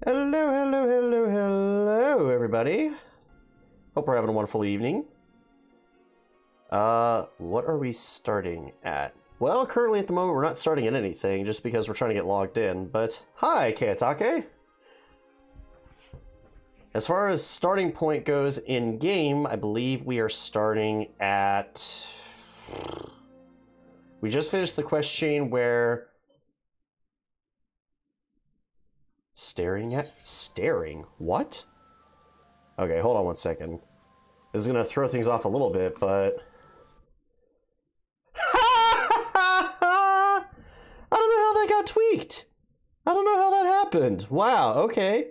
Hello, hello, hello, hello, everybody. Hope we're having a wonderful evening. What are we starting at? Well, currently at the moment, we're not starting at anything, just because we're trying to get logged in, but hi, Kayatake! As far as starting point goes in-game, I believe we are starting at... We just finished the quest chain where... Staring? What? Okay, hold on one second. This is gonna throw things off a little bit, but... I don't know how that got tweaked! I don't know how that happened. Wow, okay.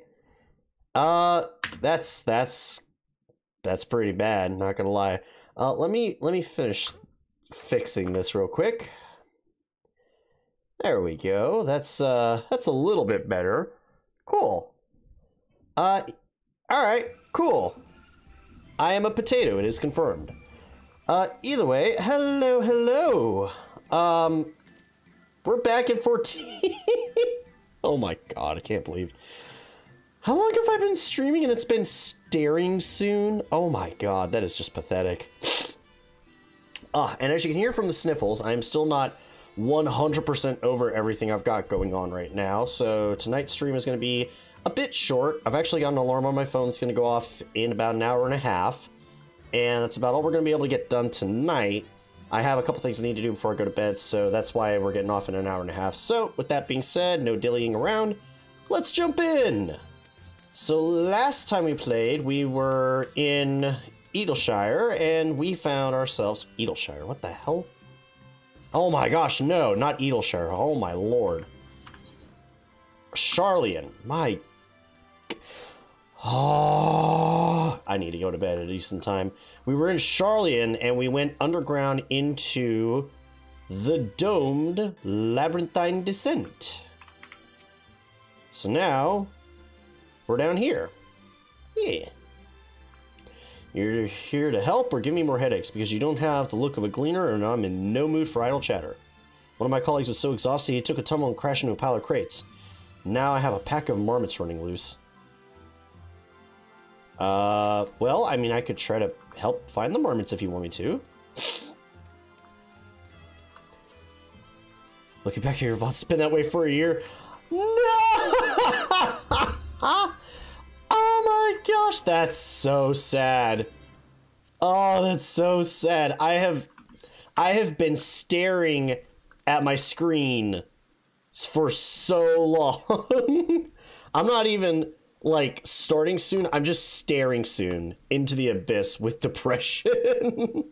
That's pretty bad, not gonna lie. Let me finish fixing this real quick. There we go. That's a little bit better. Cool. Alright, cool. I am a potato, it is confirmed. Either way, hello. We're back at 14. Oh my god, I can't believe. How long have I been streaming and it's been staring soon? Oh my god, that is just pathetic. And as you can hear from the sniffles, I'm still not 100% over everything I've got going on right now, so tonight's stream is going to be a bit short. I've actually got an alarm on my phone that's going to go off in about an hour and a half, and that's about all we're going to be able to get done tonight. I have a couple things I need to do before I go to bed, so that's why we're getting off in an hour and a half. So, with that being said, no dillying around, let's jump in! So last time we played, we were in Edleshire, and we found ourselves... Edleshire, what the hell? Oh my gosh, no, not Edleshire. Oh my lord. Charlian. My... Oh, I need to go to bed at a decent time. We were in Charlian, and we went underground into the domed labyrinthine descent. So now, we're down here. Yeah. You're here to help or give me more headaches because you don't have the look of a gleaner and I'm in no mood for idle chatter. One of my colleagues was so exhausted he took a tumble and crashed into a pile of crates. Now I have a pack of marmots running loose. Well, I mean, I could try to help find the marmots if you want me to. Looking back here, Vaught's been that way for a year. No! Oh my gosh, that's so sad. Oh, that's so sad. I have been staring at my screen for so long. I'm not even like starting soon. I'm just staring soon into the abyss with depression.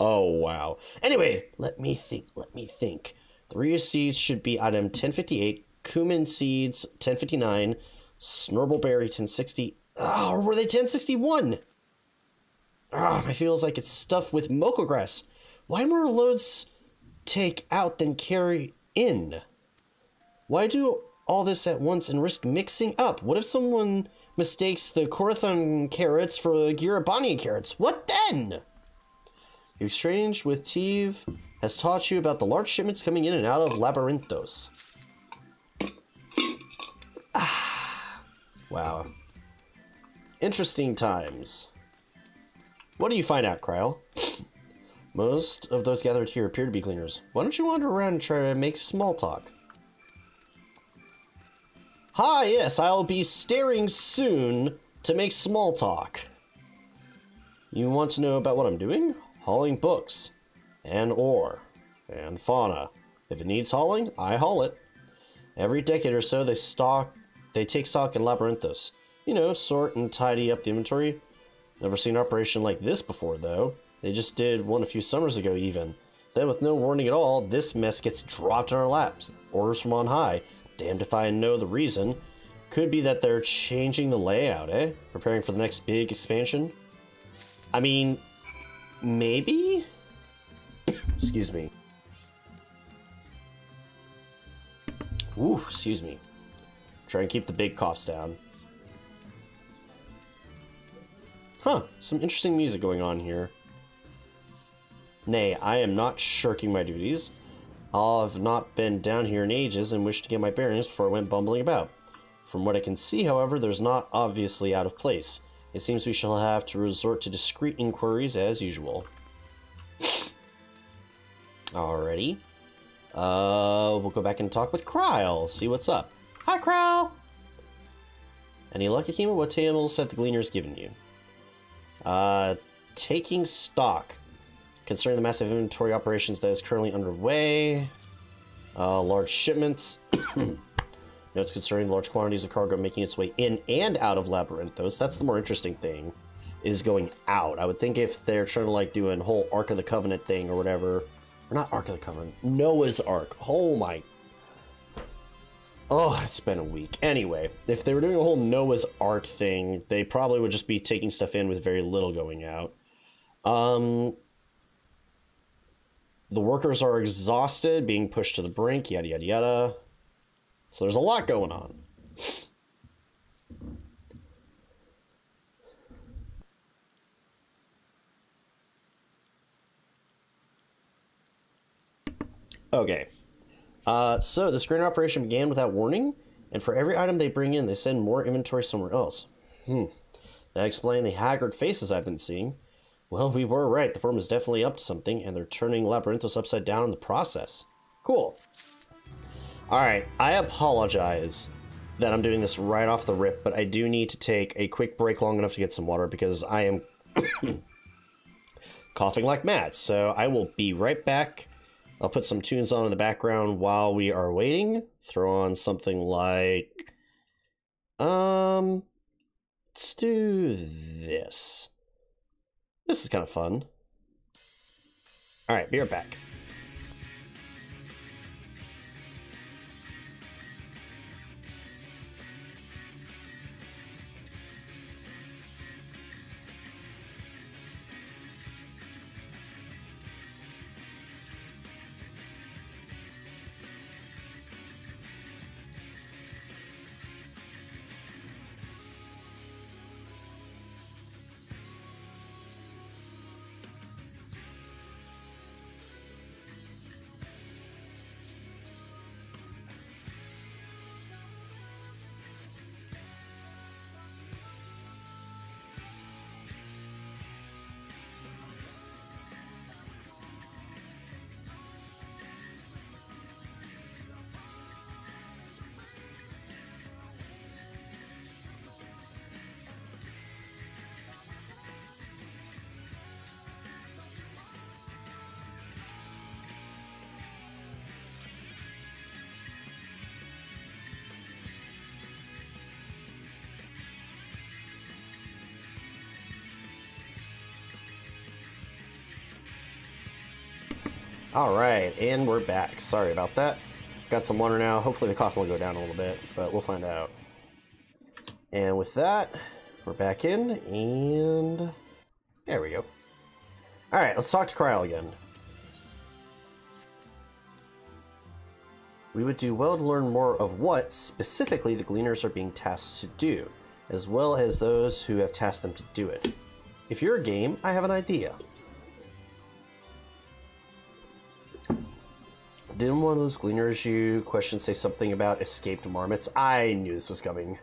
Oh wow. Anyway, let me think. The Rhea seeds should be item 1058, cumin seeds 1059, Snorbleberry 1060. Oh, or were they 1061? Ah, my feels like it's stuffed with mocha grass. Why more loads take out than carry in? Why do all this at once and risk mixing up? What if someone mistakes the Corathon carrots for the Girabani carrots? What then? You exchanged with Teve has taught you about the large shipments coming in and out of Labyrinthos. Wow. Interesting times. What do you find out, Kryle? Most of those gathered here appear to be cleaners. Why don't you wander around and try to make small talk? Hi, yes, I'll be staring soon to make small talk. You want to know about what I'm doing? Hauling books, and ore, and fauna. If it needs hauling, I haul it. Every decade or so, they take stock in Labyrinthos. You know, sort and tidy up the inventory. Never seen an operation like this before, though. They just did one a few summers ago, even. Then, with no warning at all, this mess gets dropped in our laps. Orders from on high. Damned if I know the reason. Could be that they're changing the layout, eh? Preparing for the next big expansion? I mean, maybe? Excuse me. Ooh, excuse me. Try and keep the big coughs down. Huh, some interesting music going on here. Nay, I am not shirking my duties. I've not been down here in ages and wish to get my bearings before I went bumbling about. From what I can see, however, there's not obviously out of place. It seems we shall have to resort to discreet inquiries as usual. Alrighty. We'll go back and talk with Kryle, see what's up. Hi, Kryle! Any luck, Akima? What tables have the Gleaners given you? Taking stock. Concerning the massive inventory operations that is currently underway. Large shipments. Notes concerning large quantities of cargo making its way in and out of Labyrinthos. That's the more interesting thing, is going out. I would think if they're trying to like do a whole Ark of the Covenant thing or whatever, or not Ark of the Covenant, Noah's Ark. Oh my. Oh, it's been a week. Anyway, if they were doing a whole Noah's Ark thing, they probably would just be taking stuff in with very little going out. The workers are exhausted, being pushed to the brink, yada yada yada. So there's a lot going on. Okay. So this grain operation began without warning, and for every item they bring in, they send more inventory somewhere else. That explains the haggard faces I've been seeing. Well, we were right. The firm is definitely up to something, and they're turning Labyrinthos upside down in the process. Cool. Alright, I apologize that I'm doing this right off the rip, but I do need to take a quick break long enough to get some water because I am coughing like mad. So I will be right back. I'll put some tunes on in the background while we are waiting. Throw on something like... let's do this. This is kind of fun. Alright, be right back. Alright, and we're back. Sorry about that. Got some water now. Hopefully the cough will go down a little bit, but we'll find out. And with that, we're back in, and there we go. Alright, let's talk to Kryle again. We would do well to learn more of what, specifically, the Gleaners are being tasked to do, as well as those who have tasked them to do it. If you're game, I have an idea. Didn't one of those Gleaners you questioned say something about escaped marmots? I knew this was coming.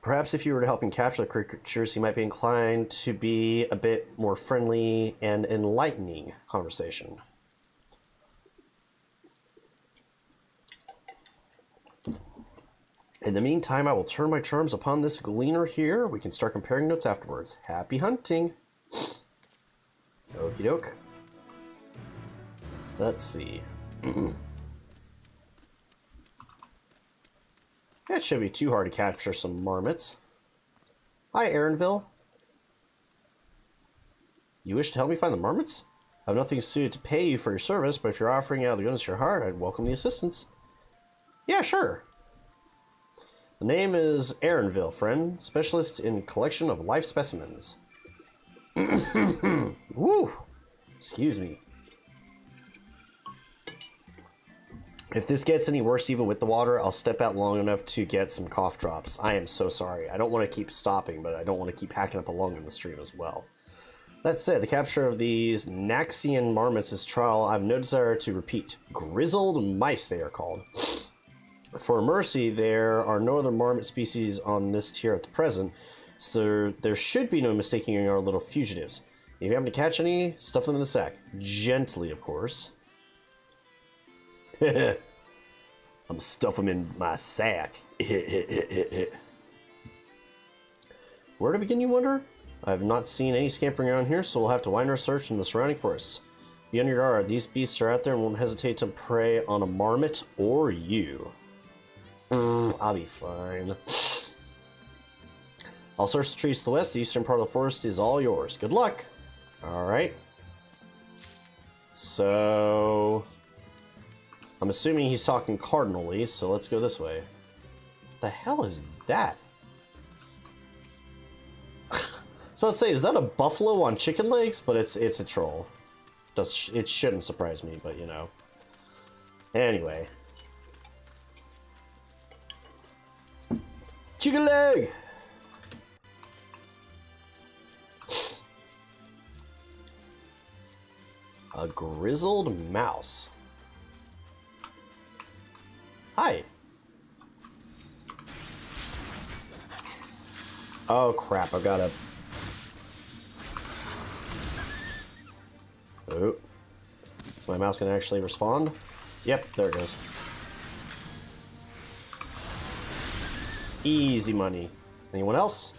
Perhaps if you were to help him capture the creatures, he might be inclined to be a bit more friendly and enlightening conversation. In the meantime, I will turn my charms upon this Gleaner here. We can start comparing notes afterwards. Happy hunting! Okie doke. Let's see. That shouldn't be too hard to capture some marmots. Hi, Aaronville. You wish to help me find the marmots? I have nothing suited to pay you for your service, but if you're offering out of the goodness of your heart, I'd welcome the assistance. Yeah, sure. The name is Aaronville, friend. Specialist in collection of life specimens. Woo! Excuse me. If this gets any worse even with the water, I'll step out long enough to get some cough drops. I am so sorry. I don't want to keep stopping, but I don't want to keep hacking up a lung in the stream as well. That said, the capture of these Naxian marmots is trial I have no desire to repeat. Grizzled mice, they are called. For mercy, there are no other marmot species on this tier at the present, so there should be no mistaking our little fugitives. If you happen to catch any, stuff them in the sack. Gently, of course. I'm stuff them in my sack. Where to begin, you wonder? I have not seen any scampering around here, so we'll have to wind our search in the surrounding forests. Be on your guard. These beasts are out there and won't hesitate to prey on a marmot or you. I'll be fine. I'll search the trees to the west. The eastern part of the forest is all yours. Good luck. Alright. So... I'm assuming he's talking cardinally, so let's go this way. What the hell is that? I was about to say, is that a buffalo on chicken legs? But it's a troll. It shouldn't surprise me, but you know. Anyway. Chicken leg! A grizzled mouse. Hi. Oh crap, I've got to... Oh. Is my mouse going to actually respond? Yep, there it goes. Easy money. Anyone else?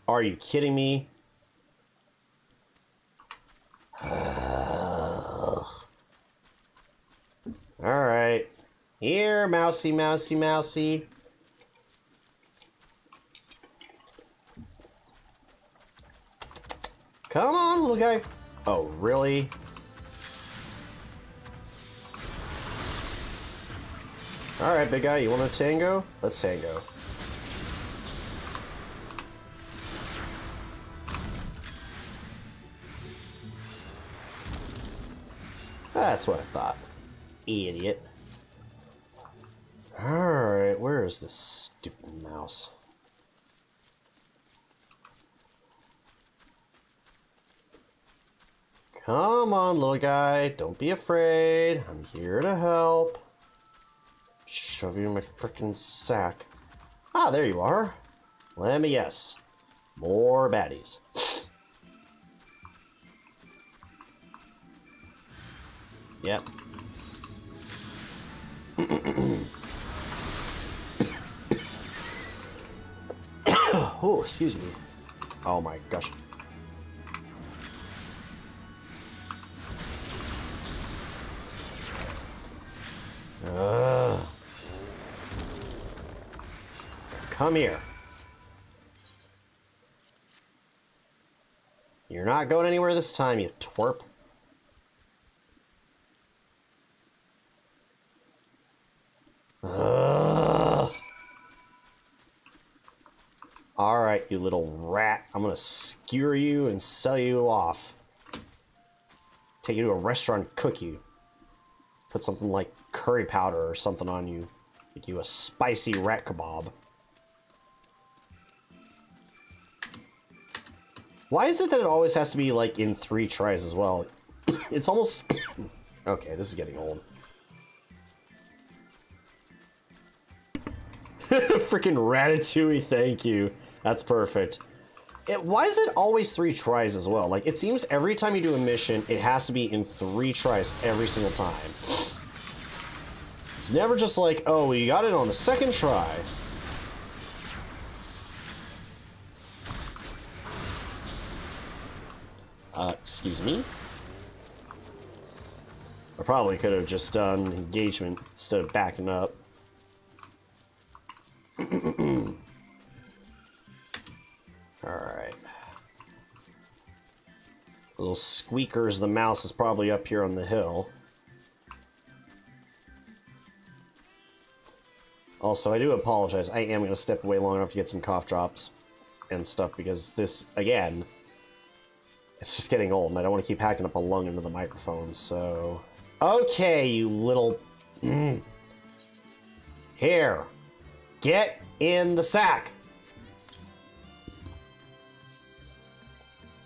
Are you kidding me? Alright. Here, mousy, mousy, mousy. Come on, little guy. Oh, really? Alright, big guy, you want to tango? Let's tango. That's what I thought. Idiot. Alright, where is this stupid mouse? Come on, little guy. Don't be afraid. I'm here to help. Shove you in my frickin' sack. Ah, there you are. Let me guess. More baddies. Yep. Oh, excuse me. Oh my gosh. Come here. You're not going anywhere this time, you twerp. Alright, you little rat. I'm gonna skewer you and sell you off. Take you to a restaurant and cook you. Put something like curry powder or something on you. Make you a spicy rat kebab. Why is it that it always has to be, like, in 3 tries as well? It's almost... Okay, this is getting old. Freaking Ratatouille, thank you. That's perfect. Why is it always 3 tries as well? Like, it seems every time you do a mission, it has to be in 3 tries every single time. It's never just like, oh, well, you got it on the 2nd try. Excuse me? I probably could have just done engagement instead of backing up. Alright. Little Squeakers the mouse is probably up here on the hill. Also, I do apologize. I am going to step away long enough to get some cough drops and stuff because this, again, it's just getting old and I don't want to keep hacking up a lung into the microphone, so... Okay, you little... Here. Get in the sack.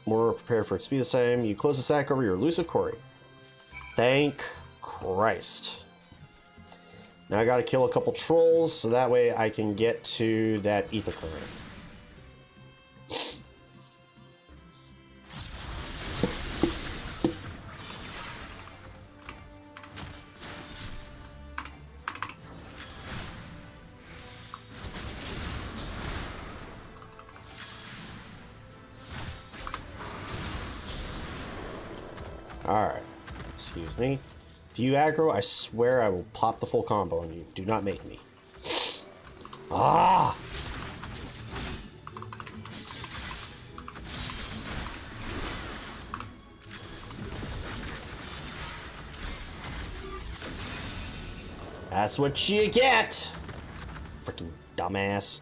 More prepared for it to be the same. You close the sack over your elusive quarry. Thank Christ. Now I gotta kill a couple trolls so that way I can get to that ether current. Alright. Excuse me. If you aggro, I swear I will pop the full combo on you. Do not make me. Ah! That's what you get! Freaking dumbass.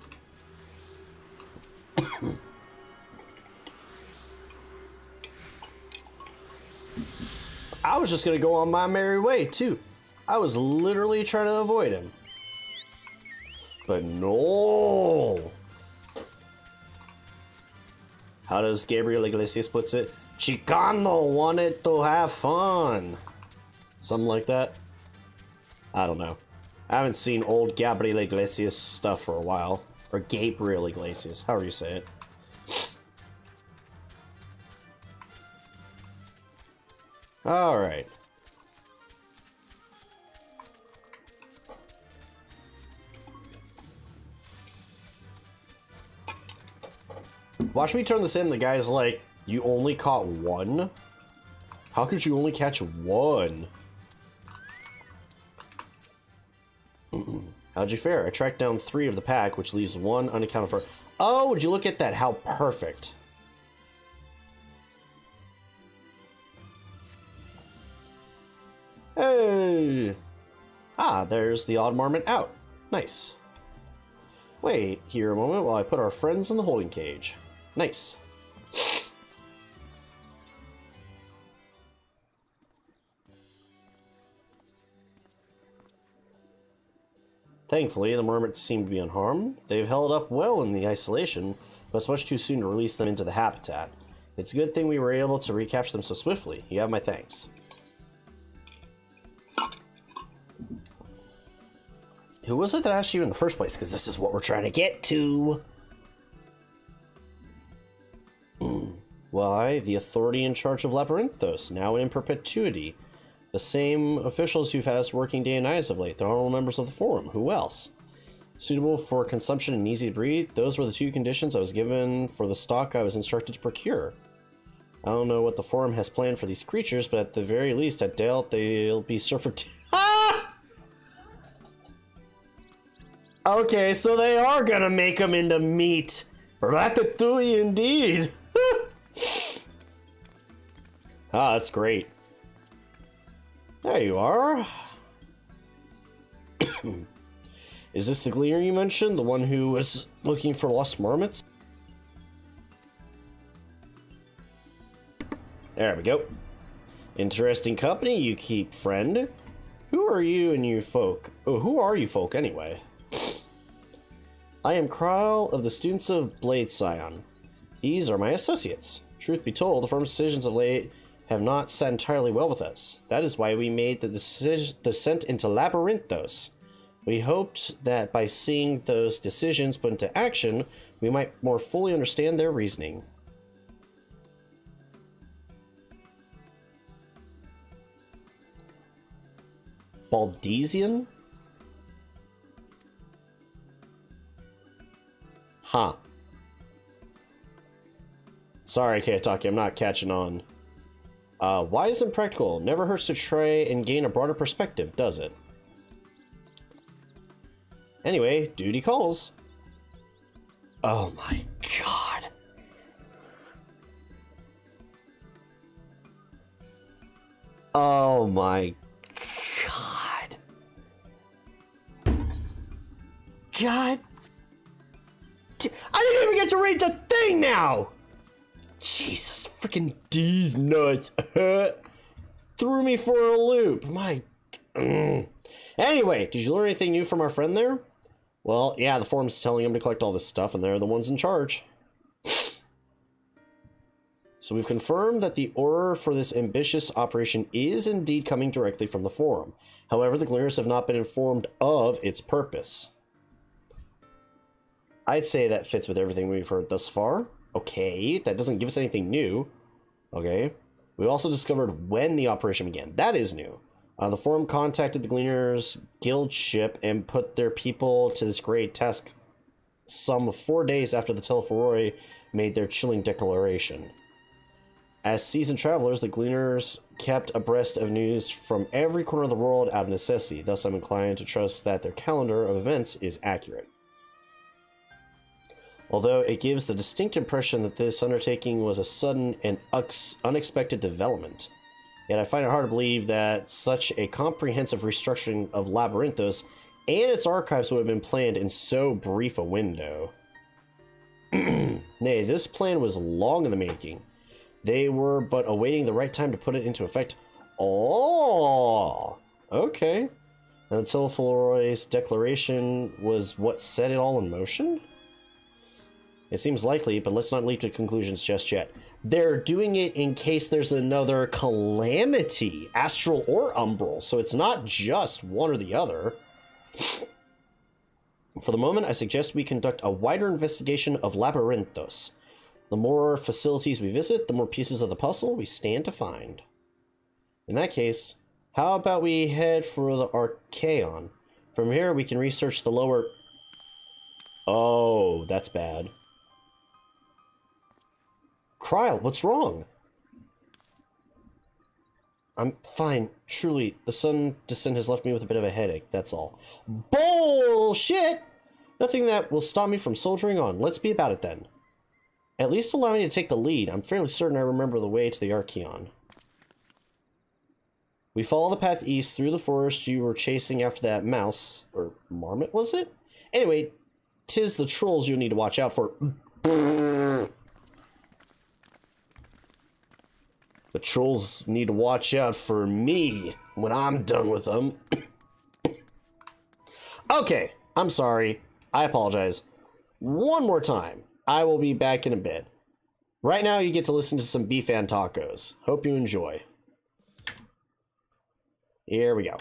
I was just gonna go on my merry way, too. I was literally trying to avoid him. But no! How does Gabriel Iglesias puts it? Chicano wanted to have fun! Something like that? I don't know. I haven't seen old Gabriel Iglesias stuff for a while. Or Gabriel Iglesias, however you say it. Alright. Watch me turn this in, the guy's like, you only caught one? How could you only catch one? How'd you fare? I tracked down 3 of the pack, which leaves 1 unaccounted for. Oh, would you look at that? How perfect. Hey! Ah, there's the odd marmot out. Nice. Wait here a moment while I put our friends in the holding cage. Nice. Thankfully, the marmots seem to be unharmed. They've held up well in the isolation, but it's much too soon to release them into the habitat. It's a good thing we were able to recapture them so swiftly. You have my thanks. Who was it that asked you in the first place? Because this is what we're trying to get to. Why, the authority in charge of Labyrinthos, now in perpetuity. The same officials who've had us working day and night as of late. They're all members of the Forum. Who else? Suitable for consumption and easy to breed. Those were the 2 conditions I was given for the stock I was instructed to procure. I don't know what the Forum has planned for these creatures, but at the very least, I doubt they'll be served. Ah! Okay, so they are gonna make them into meat. Ratatouille indeed. Ah, that's great. There you are. Is this the gleaner you mentioned? The one who was looking for lost marmots? There we go. Interesting company you keep, friend. Who are you and you folk? Oh, who are you folk anyway? I am Kryle of the students of Blade Scion. These are my associates. Truth be told, the firm's decisions of late have not sat entirely well with us. That is why we made the descent into Labyrinthos. We hoped that by seeing those decisions put into action, we might more fully understand their reasoning. Baldesian? Huh. Sorry, Kayataki, I'm not catching on. Wise and practical. Never hurts to try and gain a broader perspective, does it? Anyway, duty calls. Oh my god. Oh my god. God. I didn't even get to read the thing now! Jesus, freaking D's nuts. Threw me for a loop. My... Anyway, did you learn anything new from our friend there? Well, yeah, the forum's telling him to collect all this stuff, and they're the ones in charge. So we've confirmed that the order for this ambitious operation is indeed coming directly from the forum. However, the Gleaners have not been informed of its purpose. I'd say that fits with everything we've heard thus far. Okay, that doesn't give us anything new. Okay. We also discovered when the operation began. That is new. The forum contacted the Gleaners guild ship and put their people to this great task some 4 days after the Telephoroi made their chilling declaration. As seasoned travelers, the Gleaners kept abreast of news from every corner of the world out of necessity. Thus, I'm inclined to trust that their calendar of events is accurate. Although it gives the distinct impression that this undertaking was a sudden and unexpected development. Yet I find it hard to believe that such a comprehensive restructuring of Labyrinthos and its archives would have been planned in so brief a window. Nay, this plan was long in the making. They were but awaiting the right time to put it into effect. Oh, okay. And the Telephoroi's declaration was what set it all in motion? It seems likely, but let's not leap to conclusions just yet. They're doing it in case there's another calamity, astral or umbral, so it's not just one or the other. For the moment, I suggest we conduct a wider investigation of Labyrinthos. The more facilities we visit, the more pieces of the puzzle we stand to find. In that case, how about we head for the Archaeon? From here, we can research the lower... Oh, that's bad. Kryl, what's wrong? I'm fine. Truly, the sudden descent has left me with a bit of a headache, that's all. Bullshit! Nothing that will stop me from soldiering on. Let's be about it then. At least allow me to take the lead. I'm fairly certain I remember the way to the Archaeon. We follow the path east through the forest. You were chasing after that mouse. Or marmot, was it? Anyway, 'tis the trolls you need to watch out for. The trolls need to watch out for me when I'm done with them. Okay, I'm sorry. I apologize. One more time. I will be back in a bit. Right now, you get to listen to some beef and tacos. Hope you enjoy. Here we go.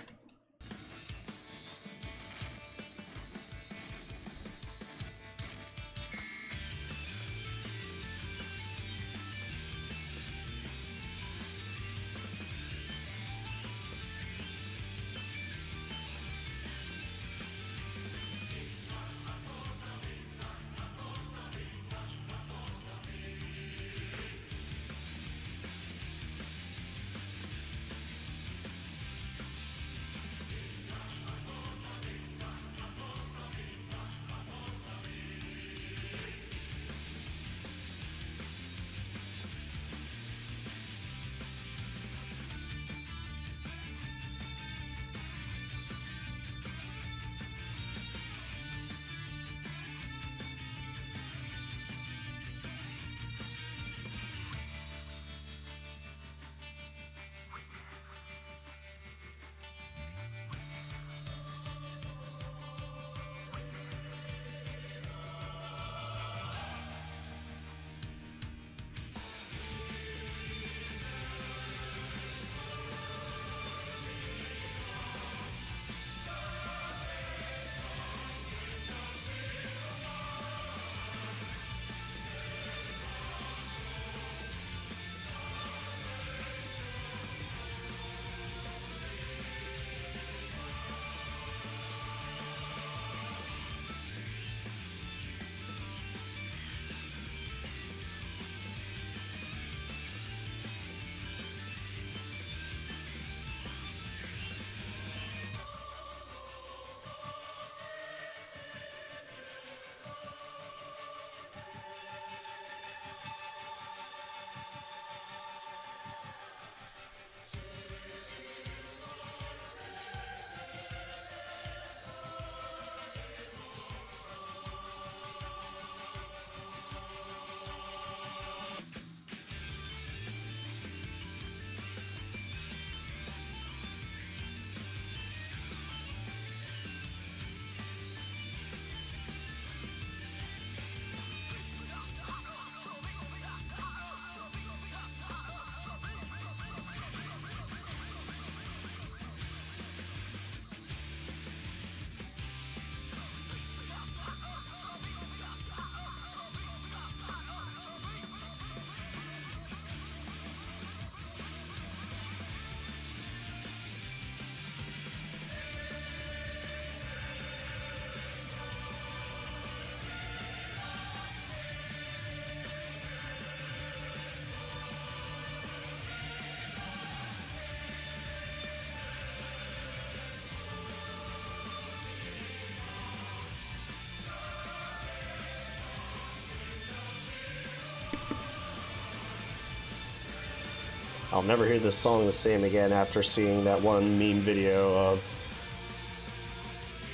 I'll never hear this song the same again after seeing that one meme video of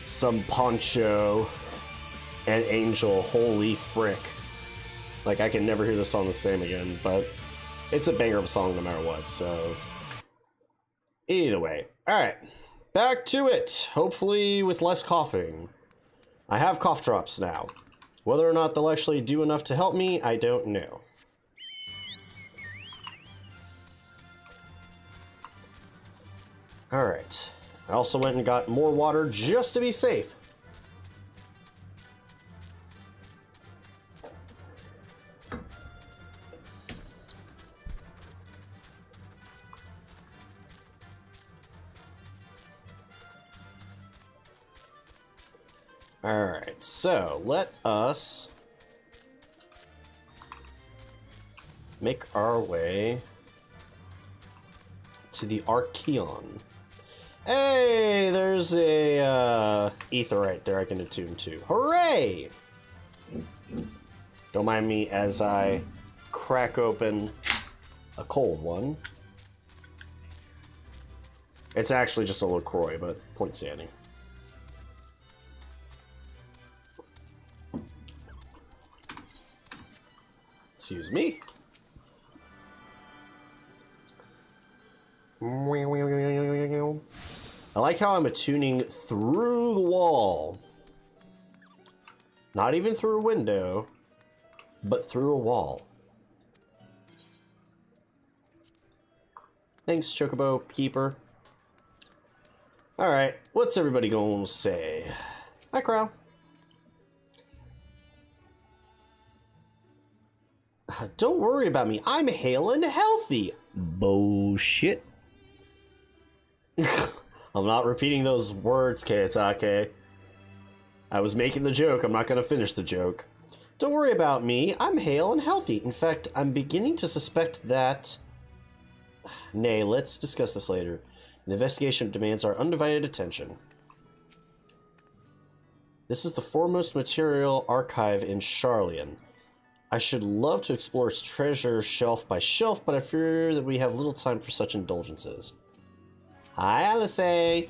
some Poncho and Angel. Holy frick. Like, I can never hear this song the same again, but it's a banger of a song no matter what, so... Either way. Alright, back to it. Hopefully with less coughing. I have cough drops now. Whether or not they'll actually do enough to help me, I don't know. Alright. I also went and got more water just to be safe. Alright, so let us make our way to the Archeon. Hey, there's a ether right there I can attune to. Hooray! Don't mind me as I crack open a cold one. It's actually just a LaCroix, but point standing. Excuse me. I like how I'm attuning through the wall. Not even through a window, but through a wall. Thanks, Chocobo Keeper. Alright, what's everybody gonna say? Hi, Crow. Don't worry about me. I'm hale and healthy. Bullshit. I'm not repeating those words, Kayatake. I was making the joke. I'm not going to finish the joke. Don't worry about me. I'm hale and healthy. In fact, I'm beginning to suspect that... Nay, let's discuss this later. The investigation demands our undivided attention. This is the foremost material archive in Charlian. I should love to explore its treasure shelf by shelf, but I fear that we have little time for such indulgences. Hi, Alice.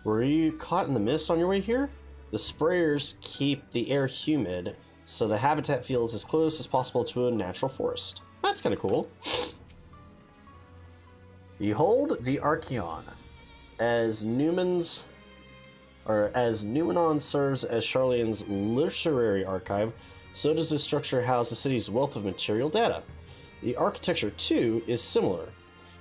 Were you caught in the mist on your way here? The sprayers keep the air humid, so the habitat feels as close as possible to a natural forest. That's kind of cool. Behold the Archeon. As Numenon serves as Charlian's literary archive, so does this structure house the city's wealth of material data. The architecture, too, is similar.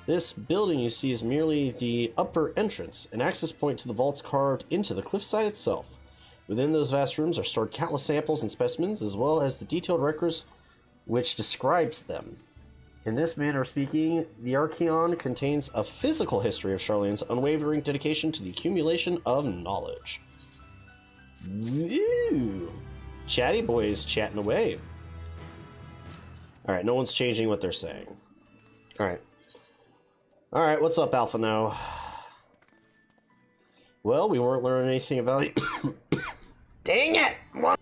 This building you see is merely the upper entrance, an access point to the vaults carved into the cliffside itself. Within those vast rooms are stored countless samples and specimens, as well as the detailed records which describes them. In this manner of speaking, the Archeon contains a physical history of Charlian's unwavering dedication to the accumulation of knowledge. Ooh! Chatty boys chatting away. Alright, no one's changing what they're saying. Alright. Alright, what's up, Alpha No? Well, we weren't learning anything about it. Dang it! What?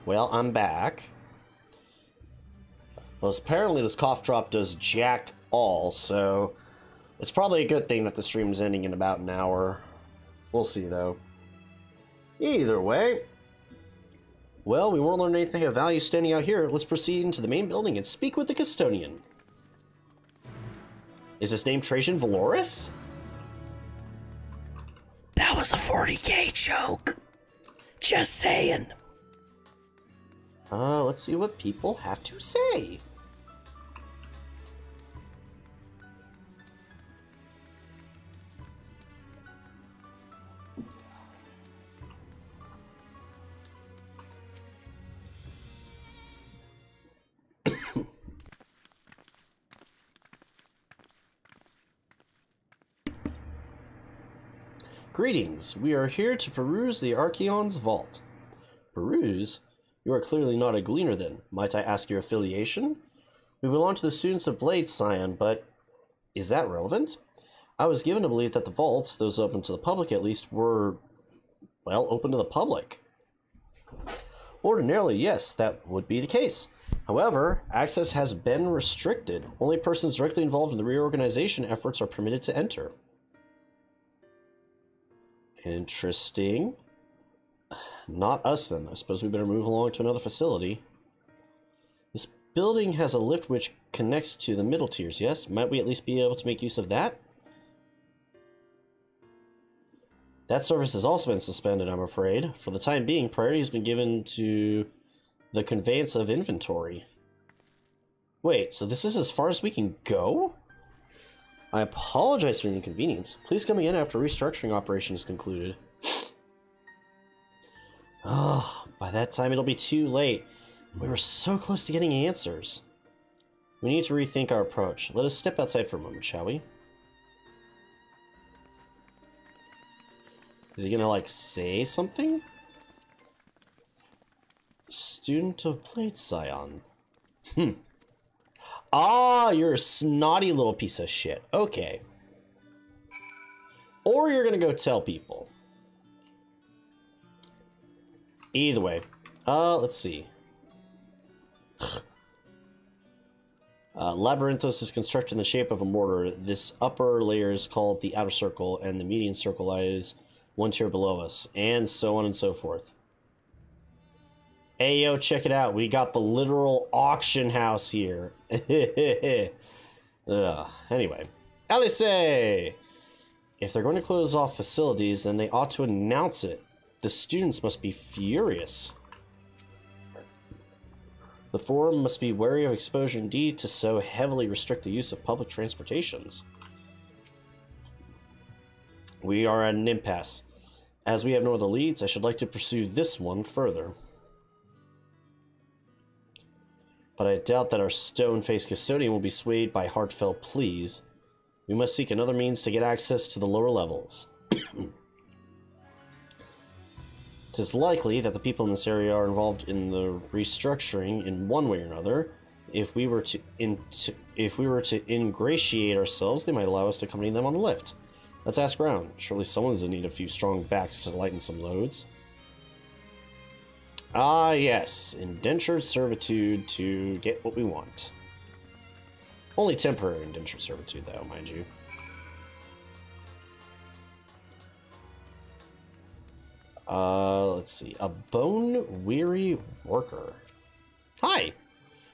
Well, I'm back. Well, apparently this cough drop does jack all, so it's probably a good thing that the stream's ending in about an hour. We'll see, though. Either way. Well, we won't learn anything of value standing out here. Let's proceed into the main building and speak with the custodian. Is his name Trajan Valoris? That was a 40k joke. Just saying. Let's see what people have to say. Greetings. We are here to peruse the Archeon's vault. Peruse? You are clearly not a gleaner then. Might I ask your affiliation? We belong to the students of Blade Scion, but is that relevant? I was given to believe that the vaults, those open to the public at least, were well, open to the public. Ordinarily, yes, that would be the case. However, access has been restricted. Only persons directly involved in the reorganization efforts are permitted to enter. Interesting. Not us, then. I suppose we better move along to another facility. This building has a lift which connects to the middle tiers, yes? Might we at least be able to make use of that? That service has also been suspended, I'm afraid. For the time being, priority has been given to the conveyance of inventory. Wait, so this is as far as we can go? I apologize for the inconvenience. Please come again after restructuring operation is concluded. Oh, by that time it'll be too late. We were so close to getting answers. We need to rethink our approach. Let us step outside for a moment, shall we? Is he gonna, like, say something? Student of Plate Scion. Ah, you're a snotty little piece of shit. Okay. Or you're gonna go tell people. Either way. Let's see. Labyrinthos is constructed in the shape of a mortar. This upper layer is called the outer circle, and the median circle lies one tier below us, and so on and so forth. Hey, yo, check it out. We got the literal auction house here. Anyway. Alice! If they're going to close off facilities, then they ought to announce it. The students must be furious. The forum must be wary of exposure indeed to so heavily restrict the use of public transportations. We are at an impasse. As we have no other leads, I should like to pursue this one further. But I doubt that our stone-faced custodian will be swayed by heartfelt pleas. We must seek another means to get access to the lower levels. It is likely that the people in this area are involved in the restructuring in one way or another. If we were to ingratiate ourselves, they might allow us to accompany them on the lift. Let's ask around. Surely someone's in need of a few strong backs to lighten some loads. Ah, yes. Indentured servitude to get what we want. Only temporary indentured servitude, though, mind you. Let's see. A bone-weary worker. Hi!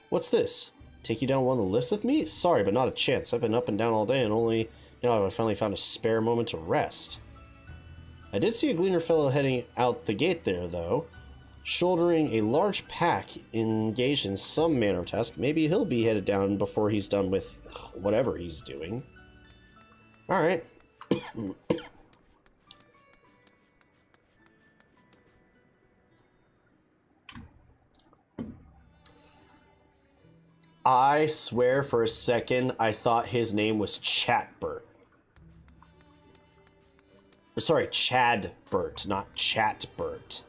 What's this? Take you down one of the lifts with me? Sorry, but not a chance. I've been up and down all day and only now I finally found a spare moment to rest. I did see a gleaner fellow heading out the gate there, though. Shouldering a large pack engaged in some manner of task. Maybe he'll be headed down before he's done with whatever he's doing. Alright. I swear for a second I thought his name was Chatbert. Sorry, Chadbert, not Chatbert.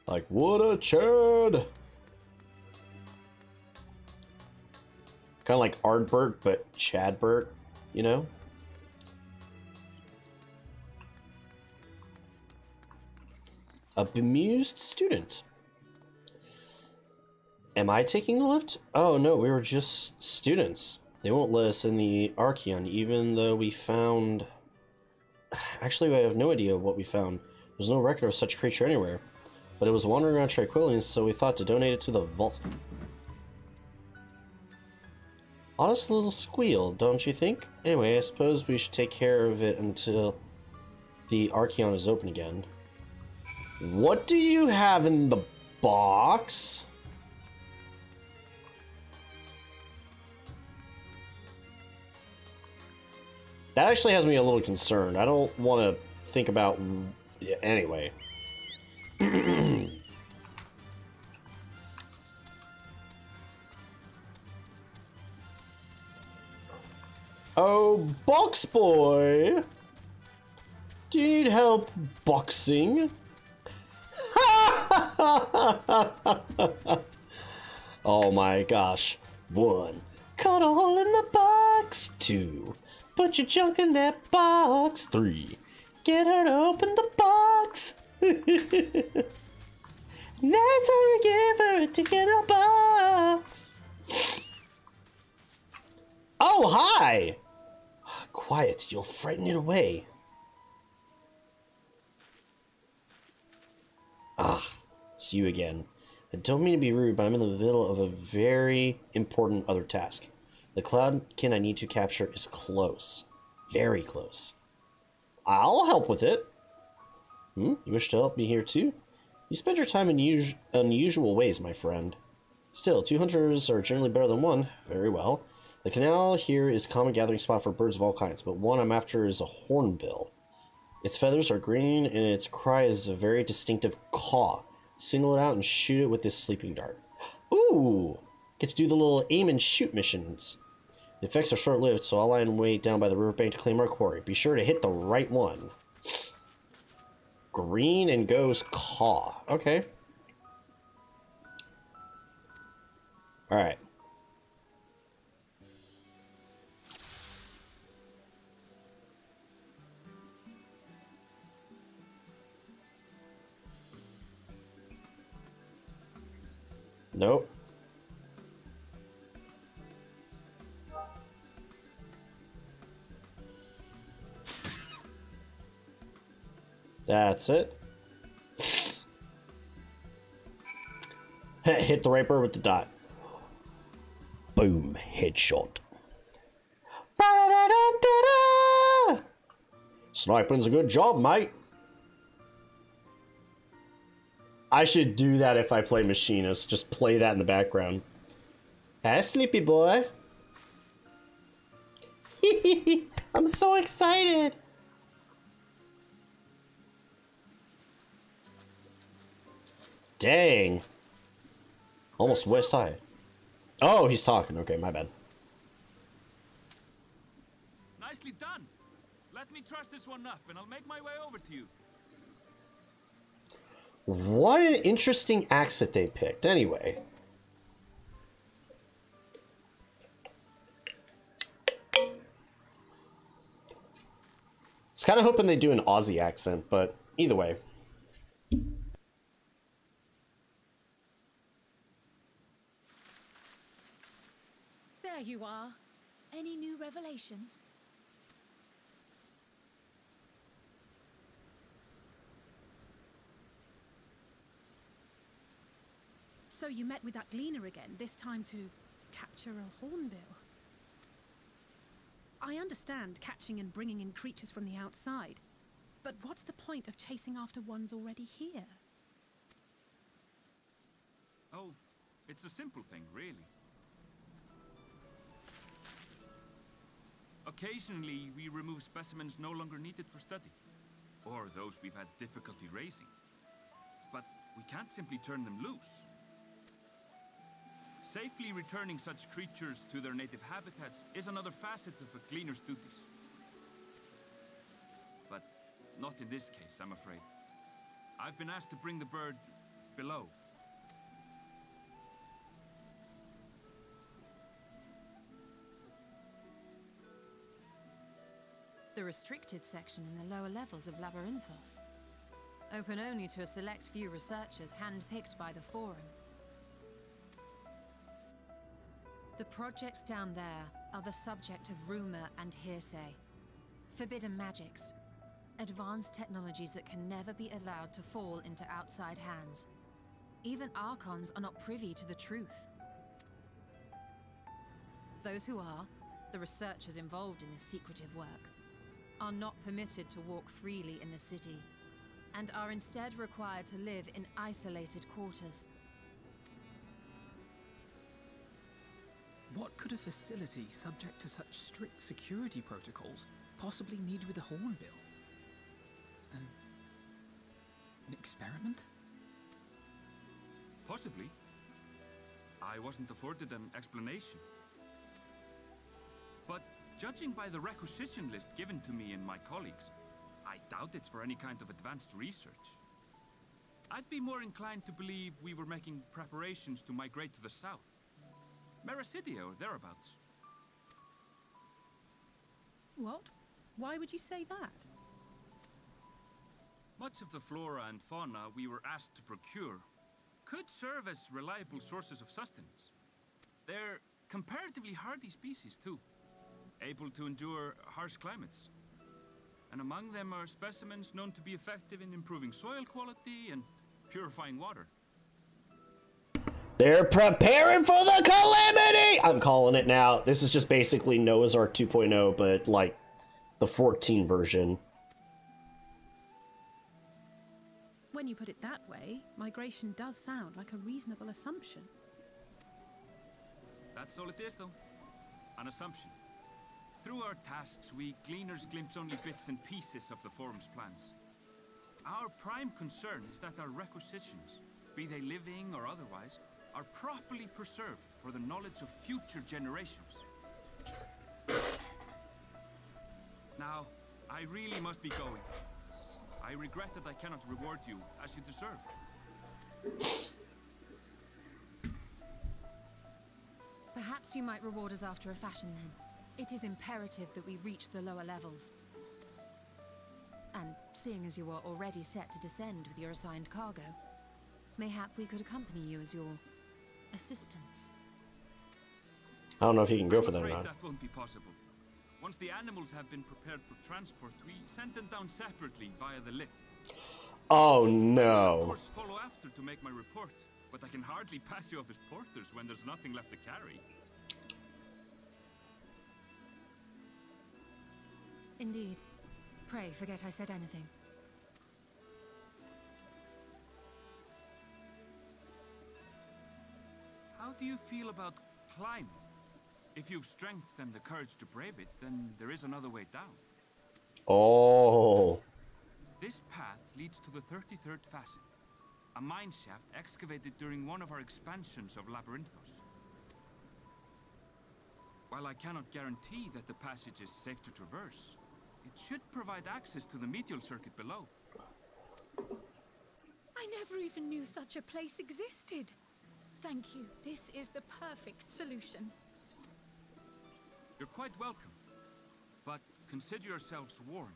Like, what a Chad! Kind of like Ardbert, but Chadbert, you know? A bemused student. Am I taking the lift? Oh no, we were just students. They won't let us in the Archeon, even though we found... Actually, I have no idea what we found. There's no record of such a creature anywhere. But it was wandering around Tranquillian, so we thought to donate it to the vault. Honest little squeal, don't you think? Anyway, I suppose we should take care of it until the Archeon is open again. What do you have in the box? That actually has me a little concerned. I don't want to think about... Anyway. Oh, box boy! Do you need help boxing? Oh my gosh. 1. Cut a hole in the box. 2. Put your junk in that box. 3. Get her to open the box. That's how you give her a ticket in a box. Oh, hi! Quiet, you'll frighten it away. Ah, it's you again. I don't mean to be rude, but I'm in the middle of a very important other task. The cloudkin I need to capture is close. Very close. I'll help with it. You wish to help me here too? You spend your time in unusual ways, my friend. Still, 2 hunters are generally better than 1. Very well. The canal here is a common gathering spot for birds of all kinds, but one I'm after is a hornbill. Its feathers are green, and its cry is a very distinctive caw. Single it out and shoot it with this sleeping dart. Ooh! Get to do the little aim and shoot missions. The effects are short-lived, so I'll lie in wait down by the riverbank to claim our quarry. Be sure to hit the right one. Green and goes caw. Okay. Alright. Nope. That's it. Hit the right bird with the dot. Boom. Headshot. Sniping's a good job, mate. I should do that if I play Machinist. Just play that in the background. Hi, sleepy boy. I'm so excited. Dang. Almost West High. Oh, he's talking. Okay, my bad. Nicely done. Let me truss this one up and I'll make my way over to you. What an interesting axe that they picked. Anyway. It's kind of hoping they do an Aussie accent, but either way. There you are. Any new revelations? So you met with that gleaner again, this time to capture a hornbill. I understand catching and bringing in creatures from the outside, but what's the point of chasing after ones already here? Oh, it's a simple thing, really. Occasionally, we remove specimens no longer needed for study, or those we've had difficulty raising. But we can't simply turn them loose. Safely returning such creatures to their native habitats is another facet of a cleaner's duties. But not in this case, I'm afraid. I've been asked to bring the bird below. The restricted section in the lower levels of Labyrinthos. Open only to a select few researchers hand-picked by the Forum. The projects down there are the subject of rumor and hearsay. Forbidden magics. Advanced technologies that can never be allowed to fall into outside hands. Even Archons are not privy to the truth. Those who are, the researchers involved in this secretive work, are not permitted to walk freely in the city, and are instead required to live in isolated quarters. What could a facility subject to such strict security protocols possibly need with a hornbill? An experiment? Possibly. I wasn't afforded an explanation. But judging by the requisition list given to me and my colleagues, I doubt it's for any kind of advanced research. I'd be more inclined to believe we were making preparations to migrate to the south. Mericidia or thereabouts. What? Why would you say that? Much of the flora and fauna we were asked to procure could serve as reliable sources of sustenance. They're comparatively hardy species too, able to endure harsh climates. And among them are specimens known to be effective in improving soil quality and purifying water. They're preparing for the calamity! I'm calling it now. This is just basically Noah's Ark 2.0, but like the 14 version. When you put it that way, migration does sound like a reasonable assumption. That's all it is, though. An assumption. Through our tasks, we gleaners glimpse only bits and pieces of the forum's plans. Our prime concern is that our requisitions, be they living or otherwise, are properly preserved for the knowledge of future generations. Now, I really must be going. I regret that I cannot reward you as you deserve. Perhaps you might reward us after a fashion then. It is imperative that we reach the lower levels. And seeing as you are already set to descend with your assigned cargo, mayhap we could accompany you as your assistants. I don't know if you can go for that or I'm not. afraid that won't be possible. Once the animals have been prepared for transport, we send them down separately via the lift. Oh I will, of no. course, follow after to make my report, but I can hardly pass you off as porters when there's nothing left to carry. Indeed. Pray forget I said anything. How do you feel about climbing? If you've strength and the courage to brave it, then there is another way down. Oh. This path leads to the 33rd facet, a mine shaft excavated during one of our expansions of Labyrinthos. While I cannot guarantee that the passage is safe to traverse, it should provide access to the medial circuit below. I never even knew such a place existed. Thank you. This is the perfect solution. You're quite welcome, but consider yourselves warned.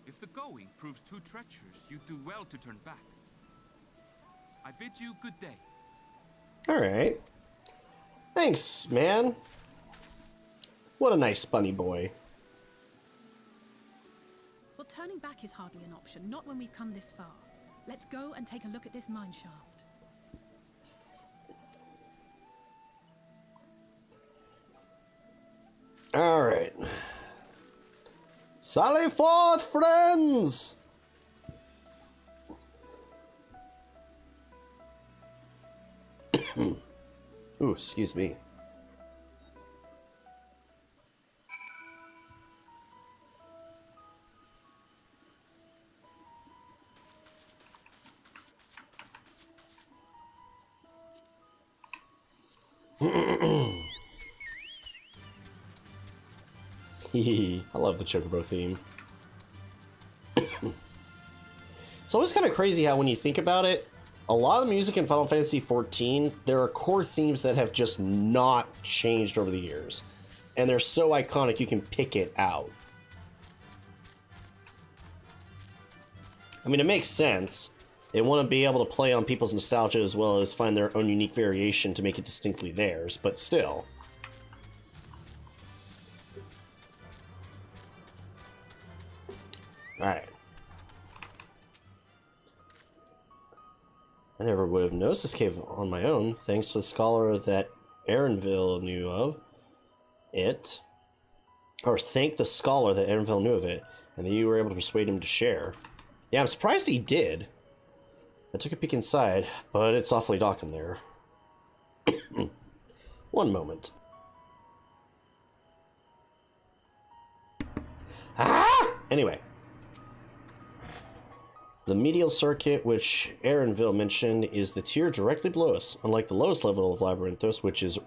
If the going proves too treacherous, you'd do well to turn back. I bid you good day. Alright. Thanks, man. What a nice bunny boy. Well, turning back is hardly an option, not when we've come this far. Let's go and take a look at this mine shaft. Alright. Sally forth, friends! Ooh, excuse me. I love the Chocobo theme. It's always kind of crazy how when you think about it, a lot of the music in Final Fantasy XIV, there are core themes that have just not changed over the years. And they're so iconic you can pick it out. I mean, it makes sense. They want to be able to play on people's nostalgia as well as find their own unique variation to make it distinctly theirs, but still. Alright. I never would have noticed this cave on my own, thanks to the scholar that Erenville knew of it. Or thank the scholar that Erenville knew of it, and that you were able to persuade him to share. Yeah, I'm surprised he did. I took a peek inside, but it's awfully dark in there. One moment. Ah! Anyway. The medial circuit, which Erenville mentioned, is the tier directly below us. Unlike the lowest level of Labyrinthos, which is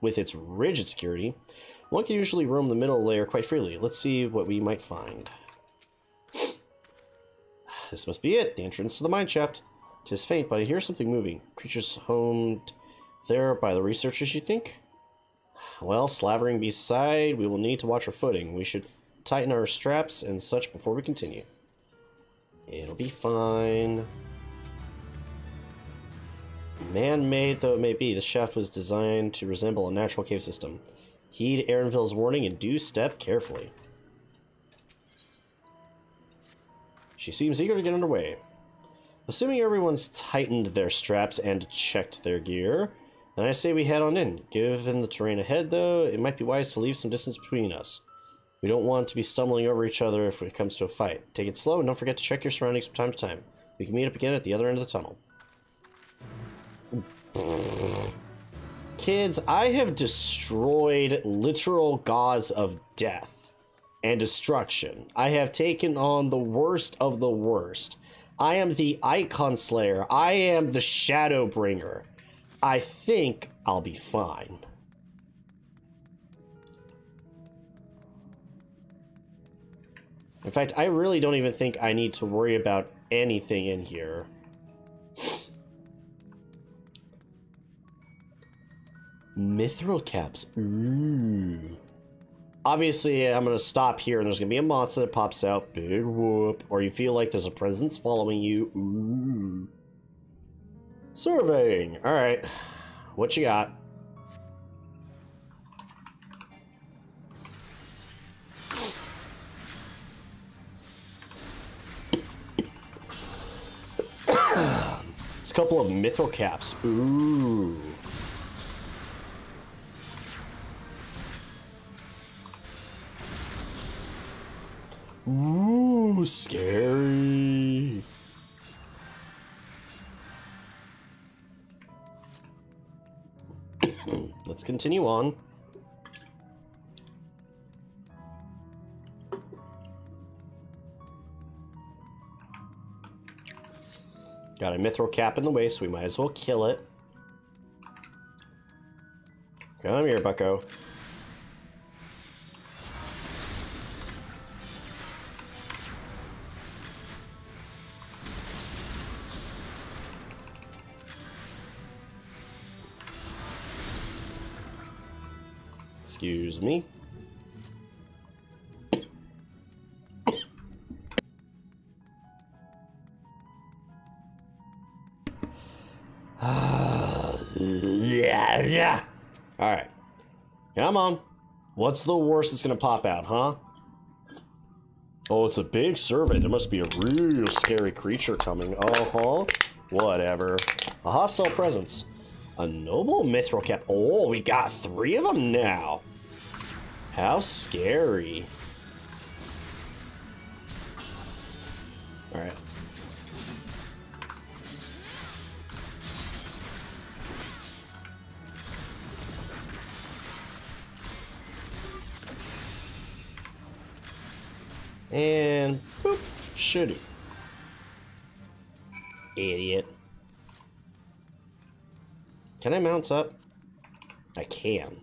with its rigid security, one can usually roam the middle layer quite freely. Let's see what we might find. This must be it, the entrance to the mine shaft. 'Tis faint, but I hear something moving. Creatures homed there by the researchers, you think? Well, slavering beside, we will need to watch our footing. We should tighten our straps and such before we continue. It'll be fine. Man-made though it may be, the shaft was designed to resemble a natural cave system. Heed Aaronville's warning and do step carefully. She seems eager to get underway. Assuming everyone's tightened their straps and checked their gear, then I say we head on in. Given the terrain ahead, though, it might be wise to leave some distance between us. We don't want to be stumbling over each other if it comes to a fight. Take it slow and don't forget to check your surroundings from time to time. We can meet up again at the other end of the tunnel. Kids, I have destroyed literal gods of death and destruction. I have taken on the worst of the worst. I am the Icon Slayer. I am the Shadow Bringer. I think I'll be fine. In fact, I really don't even think I need to worry about anything in here. Mithril caps. Ooh. Obviously, I'm going to stop here and there's going to be a monster that pops out. Big whoop. Or you feel like there's a presence following you. Ooh. Surveying. Alright. What you got? It's a couple of mithril caps. Ooh. Ooh, scary. Let's continue on. Got a mithril cap in the way, so we might as well kill it. Come here, bucko. Excuse me. Yeah. All right. Come on. What's the worst that's gonna pop out, huh? Oh, it's a big survey. There must be a real scary creature coming. Uh-huh. Whatever. A hostile presence. A noble mithril cap. Oh, we got 3 of them now. How scary. All right. And boop, should idiot. Can I mount up? I can.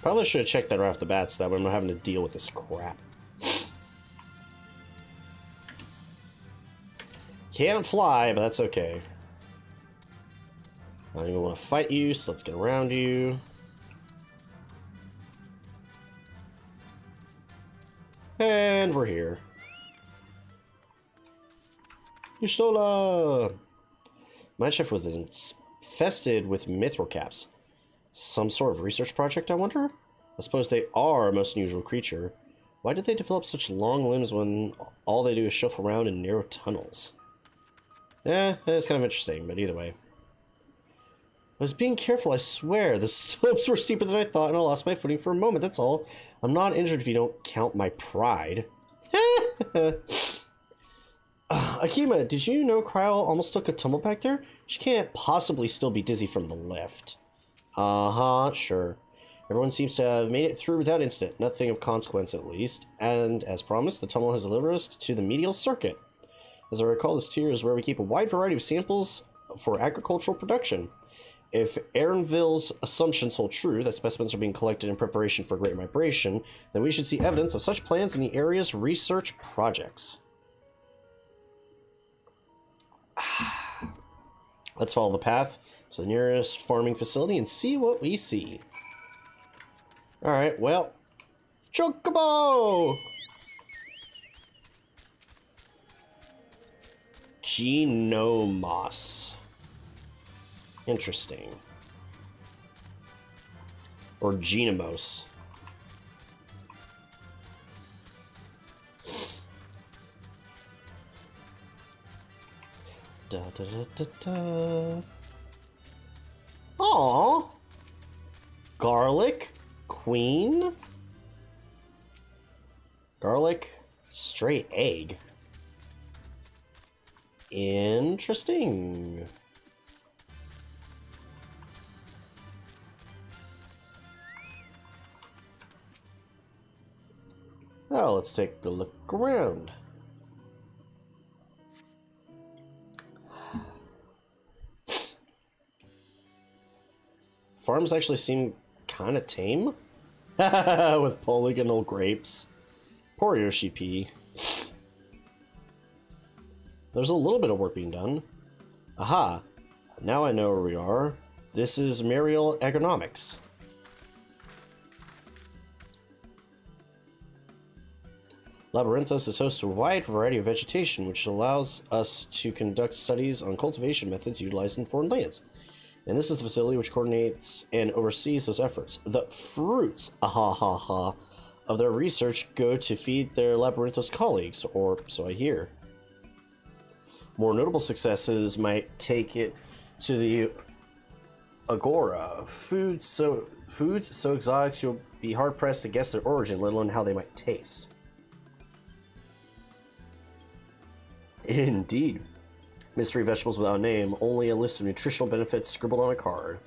Probably should have checked that right off the bat so that way I'm not having to deal with this crap. Can't fly, but that's okay. I don't even want to fight you, so let's get around you. And we're here. Yustola! Mineshaft was infested with mithril caps. Some sort of research project, I wonder? I suppose they are a most unusual creature. Why did they develop such long limbs when all they do is shuffle around in narrow tunnels? That's kind of interesting, but either way. I was being careful, I swear. The slopes were steeper than I thought, and I lost my footing for a moment, that's all. I'm not injured if you don't count my pride. Akima, did you know Cryo almost took a tumble back there? She can't possibly still be dizzy from the lift. Uh-huh, sure. Everyone seems to have made it through without incident. Nothing of consequence, at least. And, as promised, the tunnel has delivered us to the medial circuit. As I recall, this tier is where we keep a wide variety of samples for agricultural production. If Aaronville's assumptions hold true, that specimens are being collected in preparation for great migration, then we should see evidence of such plans in the area's research projects. Let's follow the path to the nearest farming facility and see what we see. Alright, well, Chocobo! Genomos. Interesting. Or Genomos. Da da da da da. Aww. Garlic queen. Garlic straight egg. Interesting. Oh, let's take a look around. Farms actually seem kind of tame. With polygonal grapes. Poor Yoshi P. There's a little bit of work being done. Aha! Now I know where we are. This is Mariel Agronomics. Labyrinthos is host to a wide variety of vegetation, which allows us to conduct studies on cultivation methods utilized in foreign lands. And this is the facility which coordinates and oversees those efforts. The fruits, of their research go to feed their Labyrinthos colleagues, or so I hear. More notable successes might take it to the Agora. Foods so exotic you'll be hard-pressed to guess their origin, let alone how they might taste. Indeed. Mystery vegetables without a name, only a list of nutritional benefits scribbled on a card.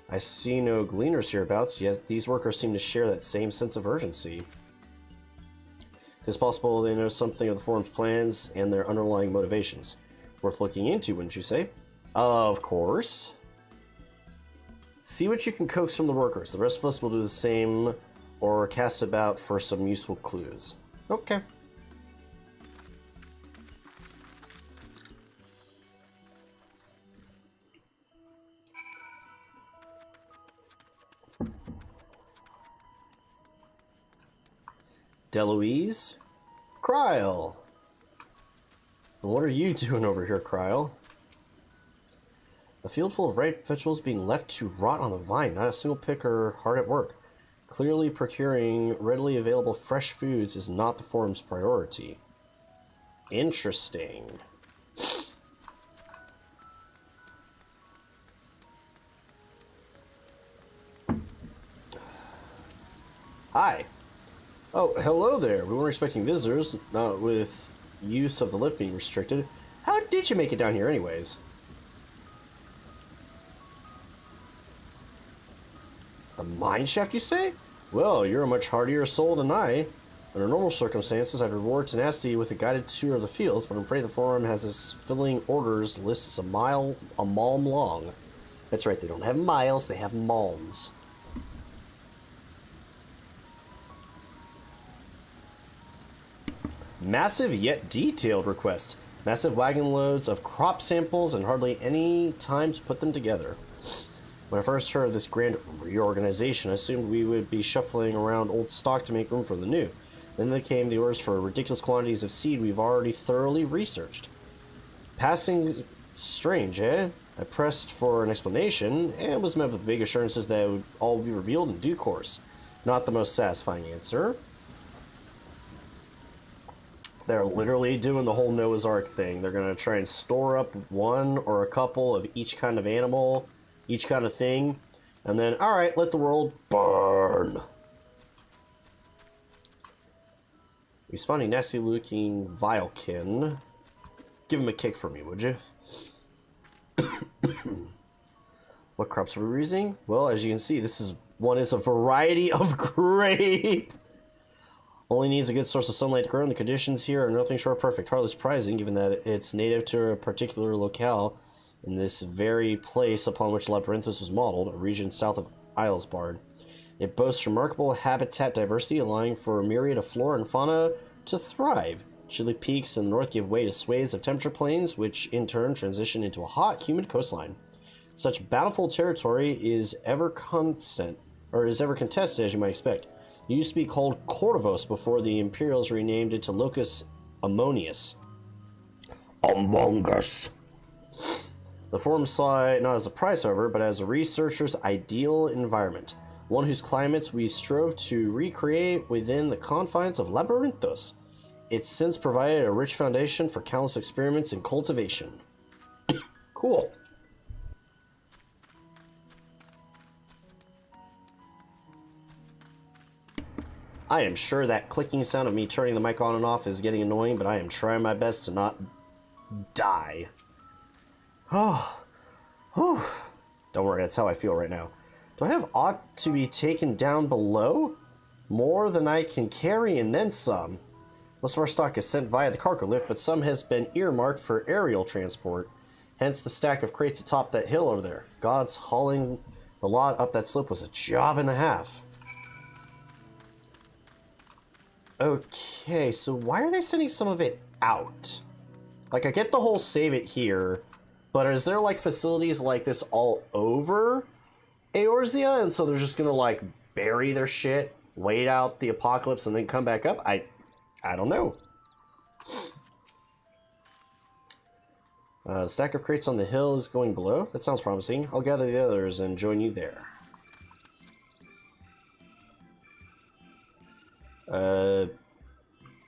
I see no gleaners hereabouts, yet these workers seem to share that same sense of urgency. It's possible they know something of the forum's plans and their underlying motivations. Worth looking into, wouldn't you say? Of course. See what you can coax from the workers. The rest of us will do the same, or cast about for some useful clues. Okay. Deloise? Kryl! What are you doing over here, Kryl? A field full of ripe vegetables being left to rot on the vine, not a single picker hard at work. Clearly procuring readily available fresh foods is not the forum's priority. Interesting. Hi. Oh, hello there. We weren't expecting visitors, not with use of the lift being restricted. How did you make it down here anyways? The mine shaft, you say? Well, you're a much hardier soul than I. Under normal circumstances, I'd reward tenacity with a guided tour of the fields, but I'm afraid the forum has its filling orders lists a malm long. That's right, they don't have miles, they have malms. Massive yet detailed request. Massive wagon loads of crop samples and hardly any time to put them together. When I first heard of this grand reorganization, I assumed we would be shuffling around old stock to make room for the new. Then there came the orders for ridiculous quantities of seed we've already thoroughly researched. Passing strange, eh? I pressed for an explanation, and was met with vague assurances that it would all be revealed in due course. Not the most satisfying answer. They're literally doing the whole Noah's Ark thing. They're going to try and store up one or a couple of each kind of animal, each kind of thing, and then, alright, let the world burn. Responding nasty-looking Vilekin. Give him a kick for me, would you? What crops are we using? Well, as you can see, one is a variety of grape. Only needs a good source of sunlight to grow, and the conditions here are nothing short of perfect. Hardly surprising, given that it's native to a particular locale in this very place upon which Labyrinthos was modeled, a region south of Islesbard. It boasts remarkable habitat diversity, allowing for a myriad of flora and fauna to thrive. Chilly peaks in the north give way to swathes of temperature plains, which in turn transition into a hot, humid coastline. Such bountiful territory is ever contested, as you might expect. It used to be called Cordovos before the Imperials renamed it to Locus Ammonius. Among Us. The forum saw it not as a prize, however, but as a researcher's ideal environment. One whose climates we strove to recreate within the confines of Labyrinthos. It's since provided a rich foundation for countless experiments in cultivation. Cool. I am sure that clicking sound of me turning the mic on and off is getting annoying, but I am trying my best to not die. Oh. Don't worry, that's how I feel right now. Do I have ought to be taken down below? More than I can carry and then some. Most of our stock is sent via the cargo lift, but some has been earmarked for aerial transport. Hence the stack of crates atop that hill over there. God's hauling the lot up that slope was a job and a half. Okay, so why are they sending some of it out? Like, I get the whole save it here, but is there, like, facilities like this all over Eorzea? And so they're just gonna, like, bury their shit, wait out the apocalypse, and then come back up? I don't know. The stack of crates on the hill is going below. That sounds promising. I'll gather the others and join you there.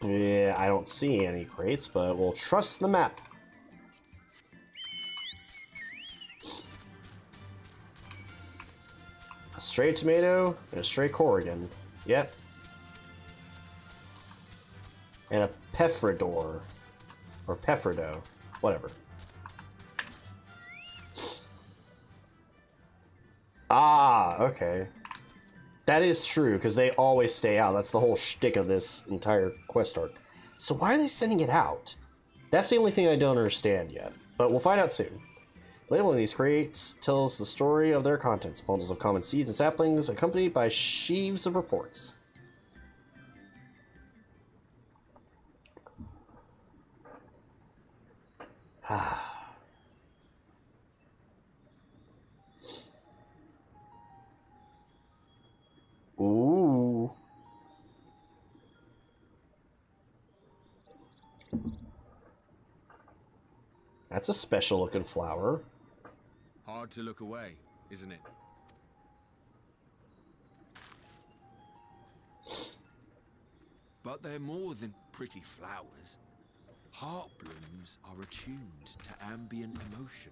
Yeah, I don't see any crates, but we'll trust the map. A stray tomato and a stray Corrigan. Yep. And a Pefridor. Or Pefrido. Whatever. Ah, okay. That is true, because they always stay out. That's the whole shtick of this entire quest arc. So why are they sending it out? That's the only thing I don't understand yet. But we'll find out soon. Labeling these crates tells the story of their contents. Bundles of common seeds and saplings, accompanied by sheaves of reports. Ooh. That's a special looking flower. Hard to look away, isn't it? But they're more than pretty flowers. Heart blooms are attuned to ambient emotion.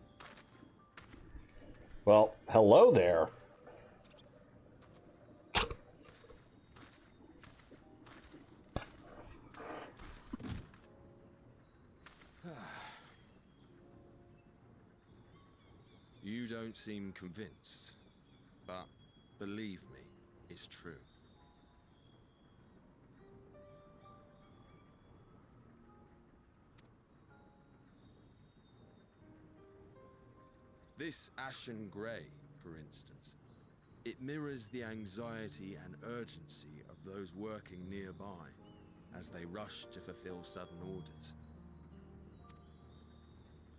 Well, hello there. You don't seem convinced, but believe me, it's true. This ashen grey, for instance, it mirrors the anxiety and urgency of those working nearby as they rush to fulfill sudden orders.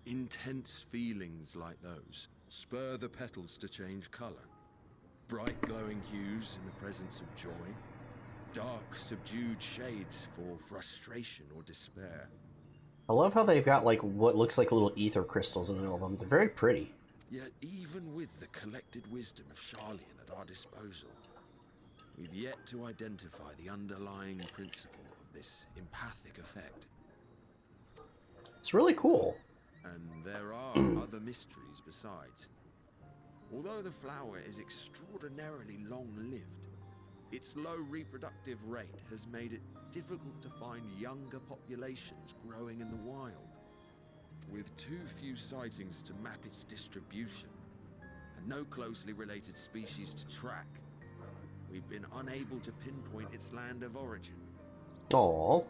Intense feelings like those spur the petals to change colour. Bright glowing hues in the presence of joy. Dark, subdued shades for frustration or despair. I love how they've got like what looks like little ether crystals in the middle of them. They're very pretty. Yet even with the collected wisdom of Charlian at our disposal, we've yet to identify the underlying principle of this empathic effect. It's really cool. And there are other mysteries besides. Although the flower is extraordinarily long-lived, its low reproductive rate has made it difficult to find younger populations growing in the wild. With too few sightings to map its distribution, and no closely related species to track, we've been unable to pinpoint its land of origin. Aww.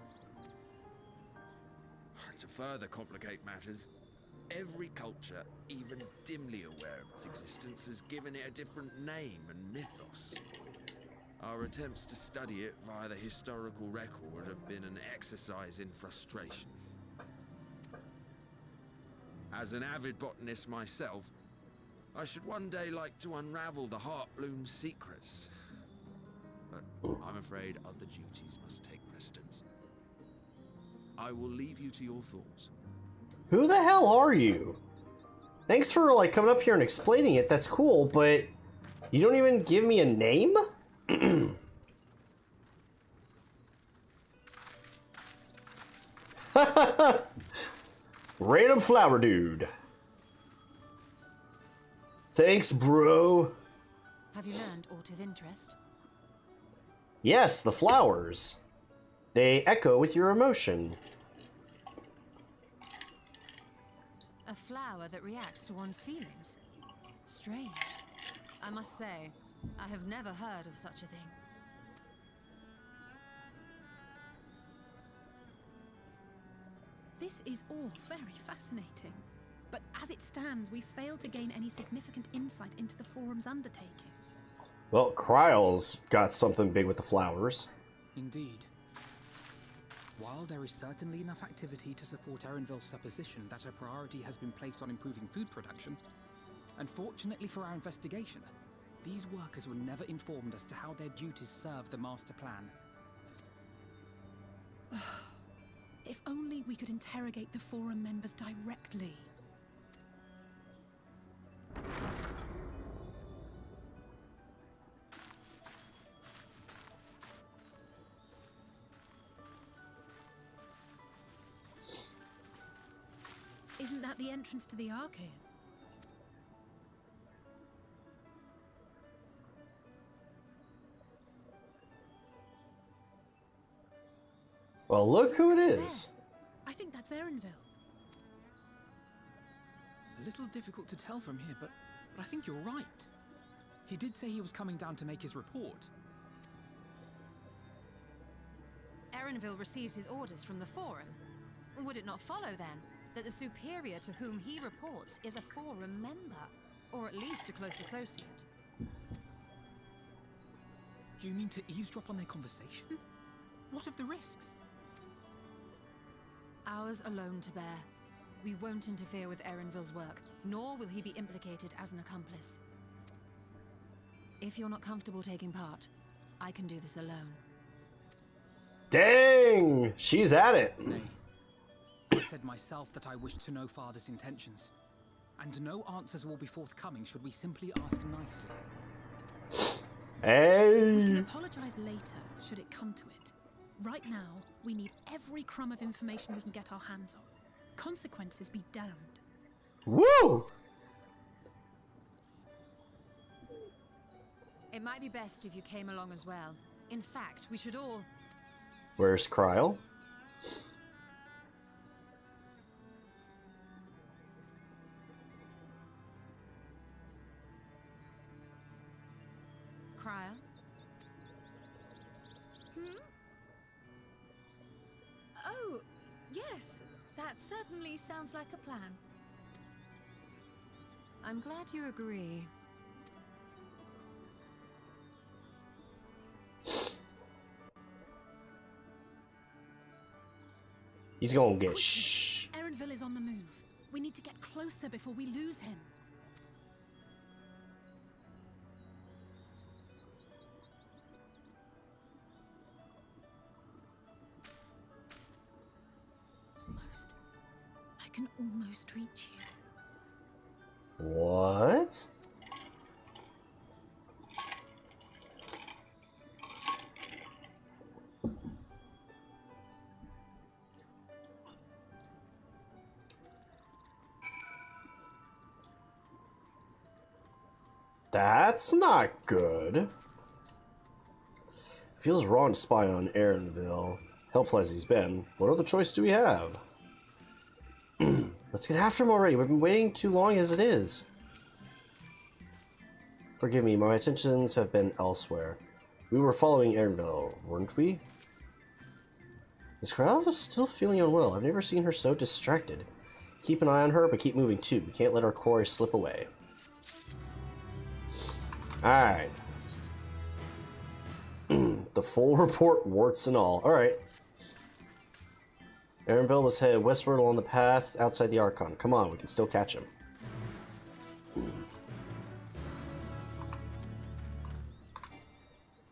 To further complicate matters, every culture, even dimly aware of its existence, has given it a different name and mythos. Our attempts to study it via the historical record have been an exercise in frustration. As an avid botanist myself, I should one day like to unravel the Heartbloom's secrets. But I'm afraid other duties must take precedence. I will leave you to your thoughts. Who the hell are you? Thanks for, like, coming up here and explaining it. That's cool, but you don't even give me a name? Random flower dude. Thanks, bro. Have you learned aught of interest? Yes, the flowers. They echo with your emotion. A flower that reacts to one's feelings? Strange. I must say, I have never heard of such a thing. This is all very fascinating. But as it stands, we failed to gain any significant insight into the forum's undertaking. Well, Kryle's got something big with the flowers. Indeed. While there is certainly enough activity to support Erenville's supposition that a priority has been placed on improving food production, unfortunately for our investigation, these workers were never informed as to how their duties serve the master plan. If only we could interrogate the forum members directly. Isn't that the entrance to the Archaean? Well, look who it is. I think that's Erenville. A little difficult to tell from here, but I think you're right. He did say he was coming down to make his report. Erenville receives his orders from the forum. Would it not follow, then, that the superior to whom he reports is a forum member, or at least a close associate? You mean to eavesdrop on their conversation? What of the risks? Ours alone to bear. We won't interfere with Erenville's work, nor will he be implicated as an accomplice. If you're not comfortable taking part, I can do this alone. Dang! She's at it. Nay. I said myself that I wished to know Father's intentions. And no answers will be forthcoming should we simply ask nicely. We Hey! can apologize later, should it come to it. Right now, we need every crumb of information we can get our hands on. Consequences be damned. Woo! It might be best if you came along as well. In fact, we should all... Where's Kryle? Kryle? Oh, yes. That certainly sounds like a plan. I'm glad you agree. He's gonna get Quickly, shh. Erenville is on the move. We need to get closer before we lose him. Almost. I can almost reach you. What? That's not good. Feels wrong to spy on Erenville. Helpful as he's been, what other choice do we have? Let's get after him already. We've been waiting too long as it is. Forgive me, my attentions have been elsewhere. We were following Erenville, weren't we? This crowd is still feeling unwell. I've never seen her so distracted. Keep an eye on her, but keep moving too. We can't let our quarry slip away. Alright. The full report, warts and all. Alright. Erenville was headed westward along the path outside the Archon. Come on, we can still catch him.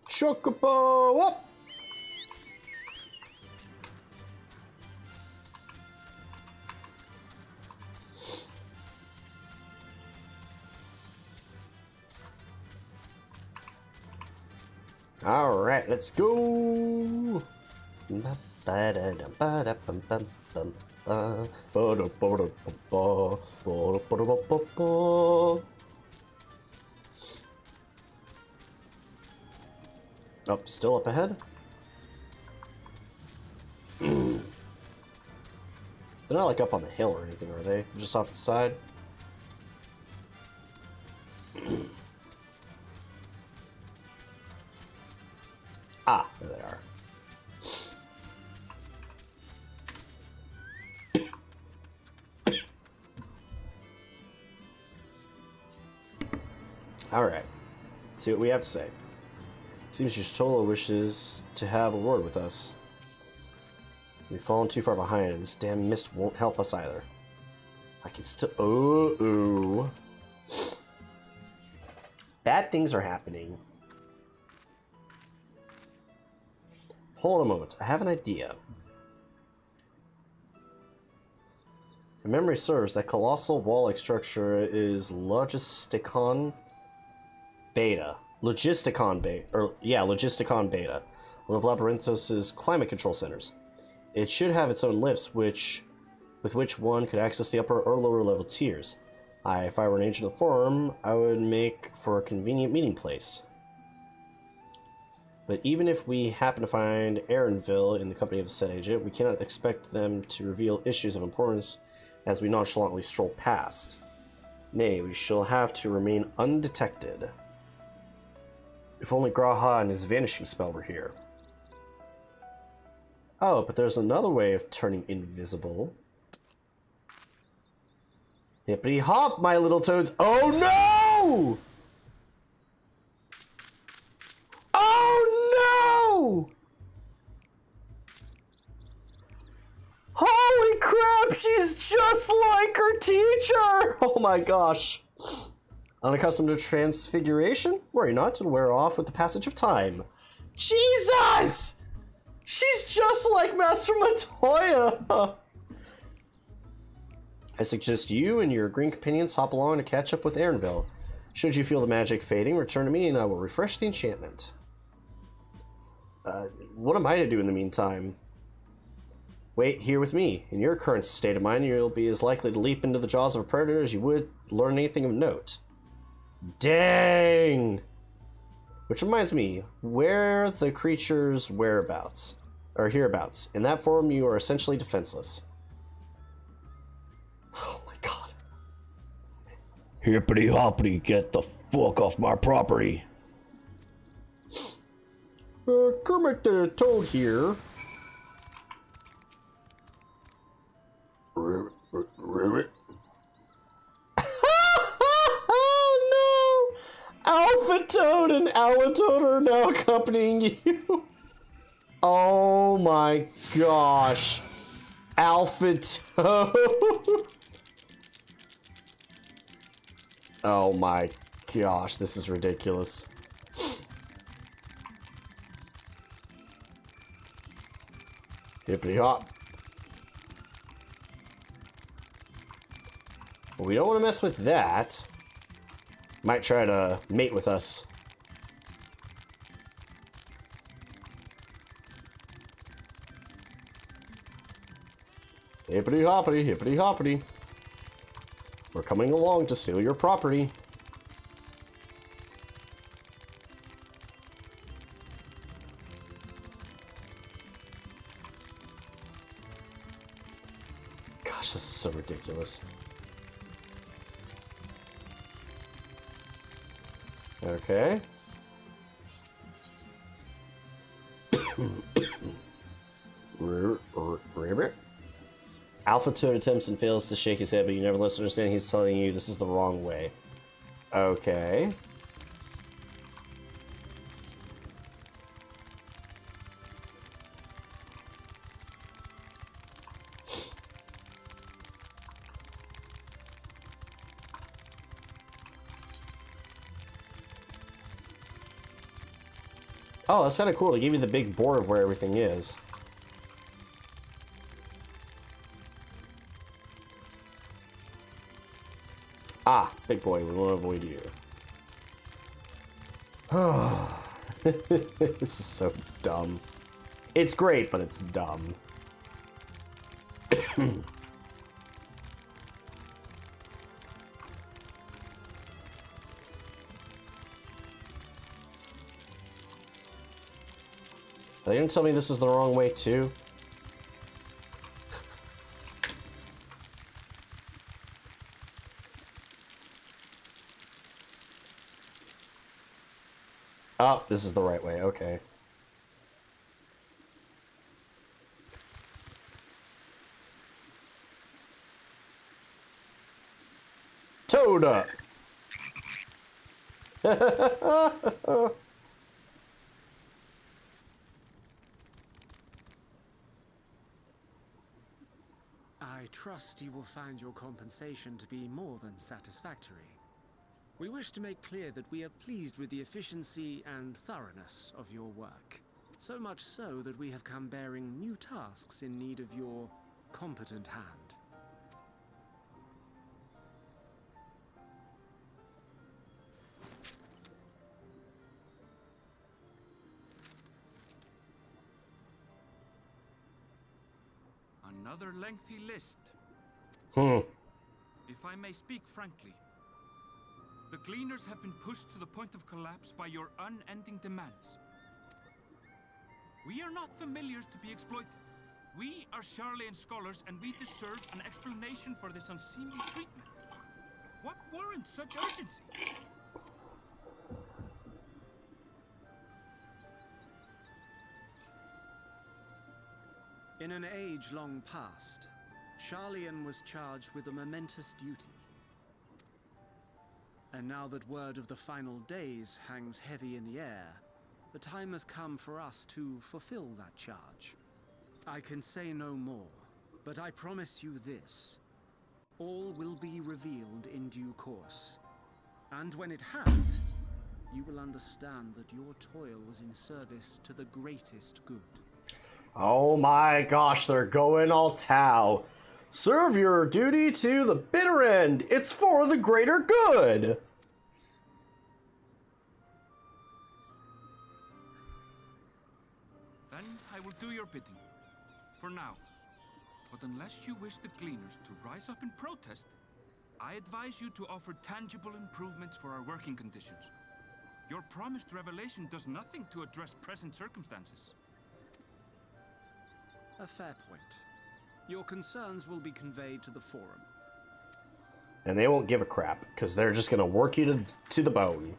Chocobo up! Alright, let's go! Oh, still up ahead? They're not like up on the hill or anything, are they? Just off the side? Ah, there they are. Alright. See what we have to say. Seems Yushtola wishes to have a word with us. We've fallen too far behind, and this damn mist won't help us either. I can still... Oh. Bad things are happening. Hold a moment. I have an idea. If memory serves, that colossal wall-like structure is Logisticon Beta. Logisticon Beta. One of Labyrinthos' climate control centers. It should have its own lifts, with which one could access the upper or lower level tiers. If I were an agent of Forum, I would make for a convenient meeting place. But even if we happen to find Aaronville in the company of a said agent, we cannot expect them to reveal issues of importance as we nonchalantly stroll past. Nay, we shall have to remain undetected. If only Graha and his vanishing spell were here. Oh, but there's another way of turning invisible. Hippity hop, my little toads. Oh no! Oh no! Holy crap, she's just like her teacher! Oh my gosh. Unaccustomed to transfiguration? Worry not, it'll wear off with the passage of time. Jesus! She's just like Master Matoya! I suggest you and your green companions hop along to catch up with Aaronville. Should you feel the magic fading, return to me and I will refresh the enchantment. What am I to do in the meantime? Wait here with me. In your current state of mind, you'll be as likely to leap into the jaws of a predator as you would learn anything of note. Dang! Which reminds me, where the creature's whereabouts, or hereabouts. In that form, you are essentially defenseless. Oh my god. Hippity hoppity, get the fuck off my property. Kermit the Toad here. Oh no! Alpha Toad and Alatoad are now accompanying you. Oh my gosh. Alpha Toad. Oh my gosh, this is ridiculous. Hippity hop. Well, we don't want to mess with that. Might try to mate with us. Hippity hoppity, hippity hoppity. We're coming along to steal your property. Gosh, this is so ridiculous. Okay. Alpha Toad attempts and fails to shake his head, but you nevertheless understand he's telling you this is the wrong way. Okay. Oh, that's kind of cool. They gave you the big board of where everything is. Ah, big boy, we want to avoid you. This is so dumb. It's great, but it's dumb. Are they gonna tell me this is the wrong way too? Oh, this is the right way, okay. Toad! I trust you will find your compensation to be more than satisfactory. We wish to make clear that we are pleased with the efficiency and thoroughness of your work. So much so that we have come bearing new tasks in need of your competent hand. Another lengthy list. If I may speak frankly, the Gleaners have been pushed to the point of collapse by your unending demands. We are not familiars to be exploited. We are Charlian scholars, and we deserve an explanation for this unseemly treatment. What warrants such urgency? In an age long past, Charlian was charged with a momentous duty. And now that word of the final days hangs heavy in the air, the time has come for us to fulfill that charge. I can say no more, but I promise you this. All will be revealed in due course. And when it has, you will understand that your toil was in service to the greatest good. Oh my gosh, they're going all Tau. Serve your duty to the bitter end. It's for the greater good. Then I will do your bidding. For now. But unless you wish the Gleaners to rise up in protest, I advise you to offer tangible improvements for our working conditions. Your promised revelation does nothing to address present circumstances. A fair point. Your concerns will be conveyed to the forum. And they won't give a crap, because they're just gonna work you to the bone.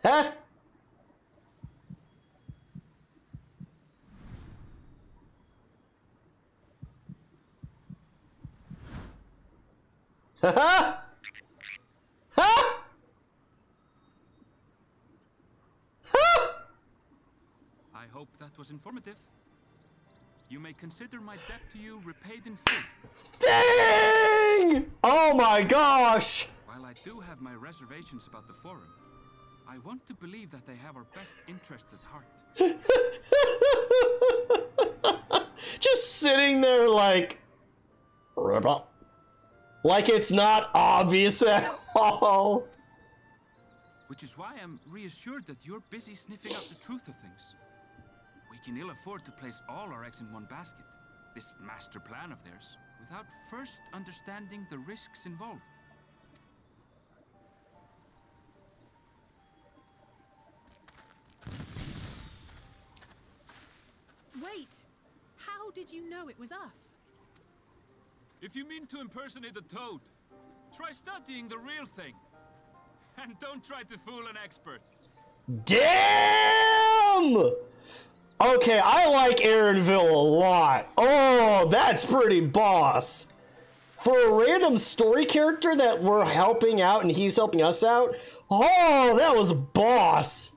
Huh? Ha ha! I hope that was informative. You may consider my debt to you repaid in full. Dang! Oh my gosh! While I do have my reservations about the forum, I want to believe that they have our best interests at heart. Just sitting there like it's not obvious at all. Which is why I'm reassured that you're busy sniffing out the truth of things. We can ill afford to place all our eggs in one basket, this master plan of theirs, without first understanding the risks involved. Wait! How did you know it was us? If you mean to impersonate a toad, try studying the real thing. And don't try to fool an expert. Damn! Okay, I like Aaronville a lot. Oh, that's pretty boss. For a random story character that we're helping out and he's helping us out, oh, that was boss.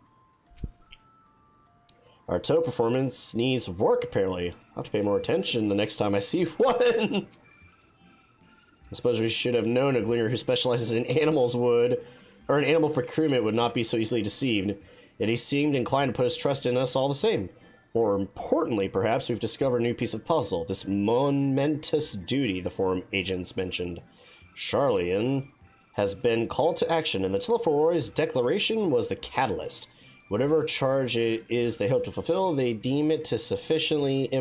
Our toe performance needs work, apparently. I'll have to pay more attention the next time I see one. I suppose we should have known a gleaner who specializes in animals would, or an animal procurement would not be so easily deceived. Yet he seemed inclined to put his trust in us all the same. More importantly, perhaps, we've discovered a new piece of puzzle. This momentous duty the forum agents mentioned. Charlian has been called to action, and the Telephoroid's declaration was the catalyst. Whatever charge it is they hope to fulfill, they deem it of sufficient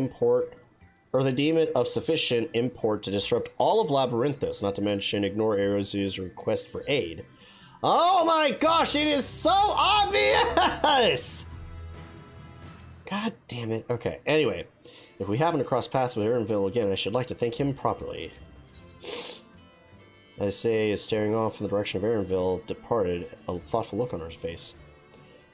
import to disrupt all of Labyrinthos, not to mention ignore Erozu's request for aid. Oh my gosh, it is so obvious! God damn it. Okay, anyway, if we happen to cross paths with Erenville again, I should like to thank him properly. I say, staring off in the direction of Erenville departed, a thoughtful look on her face.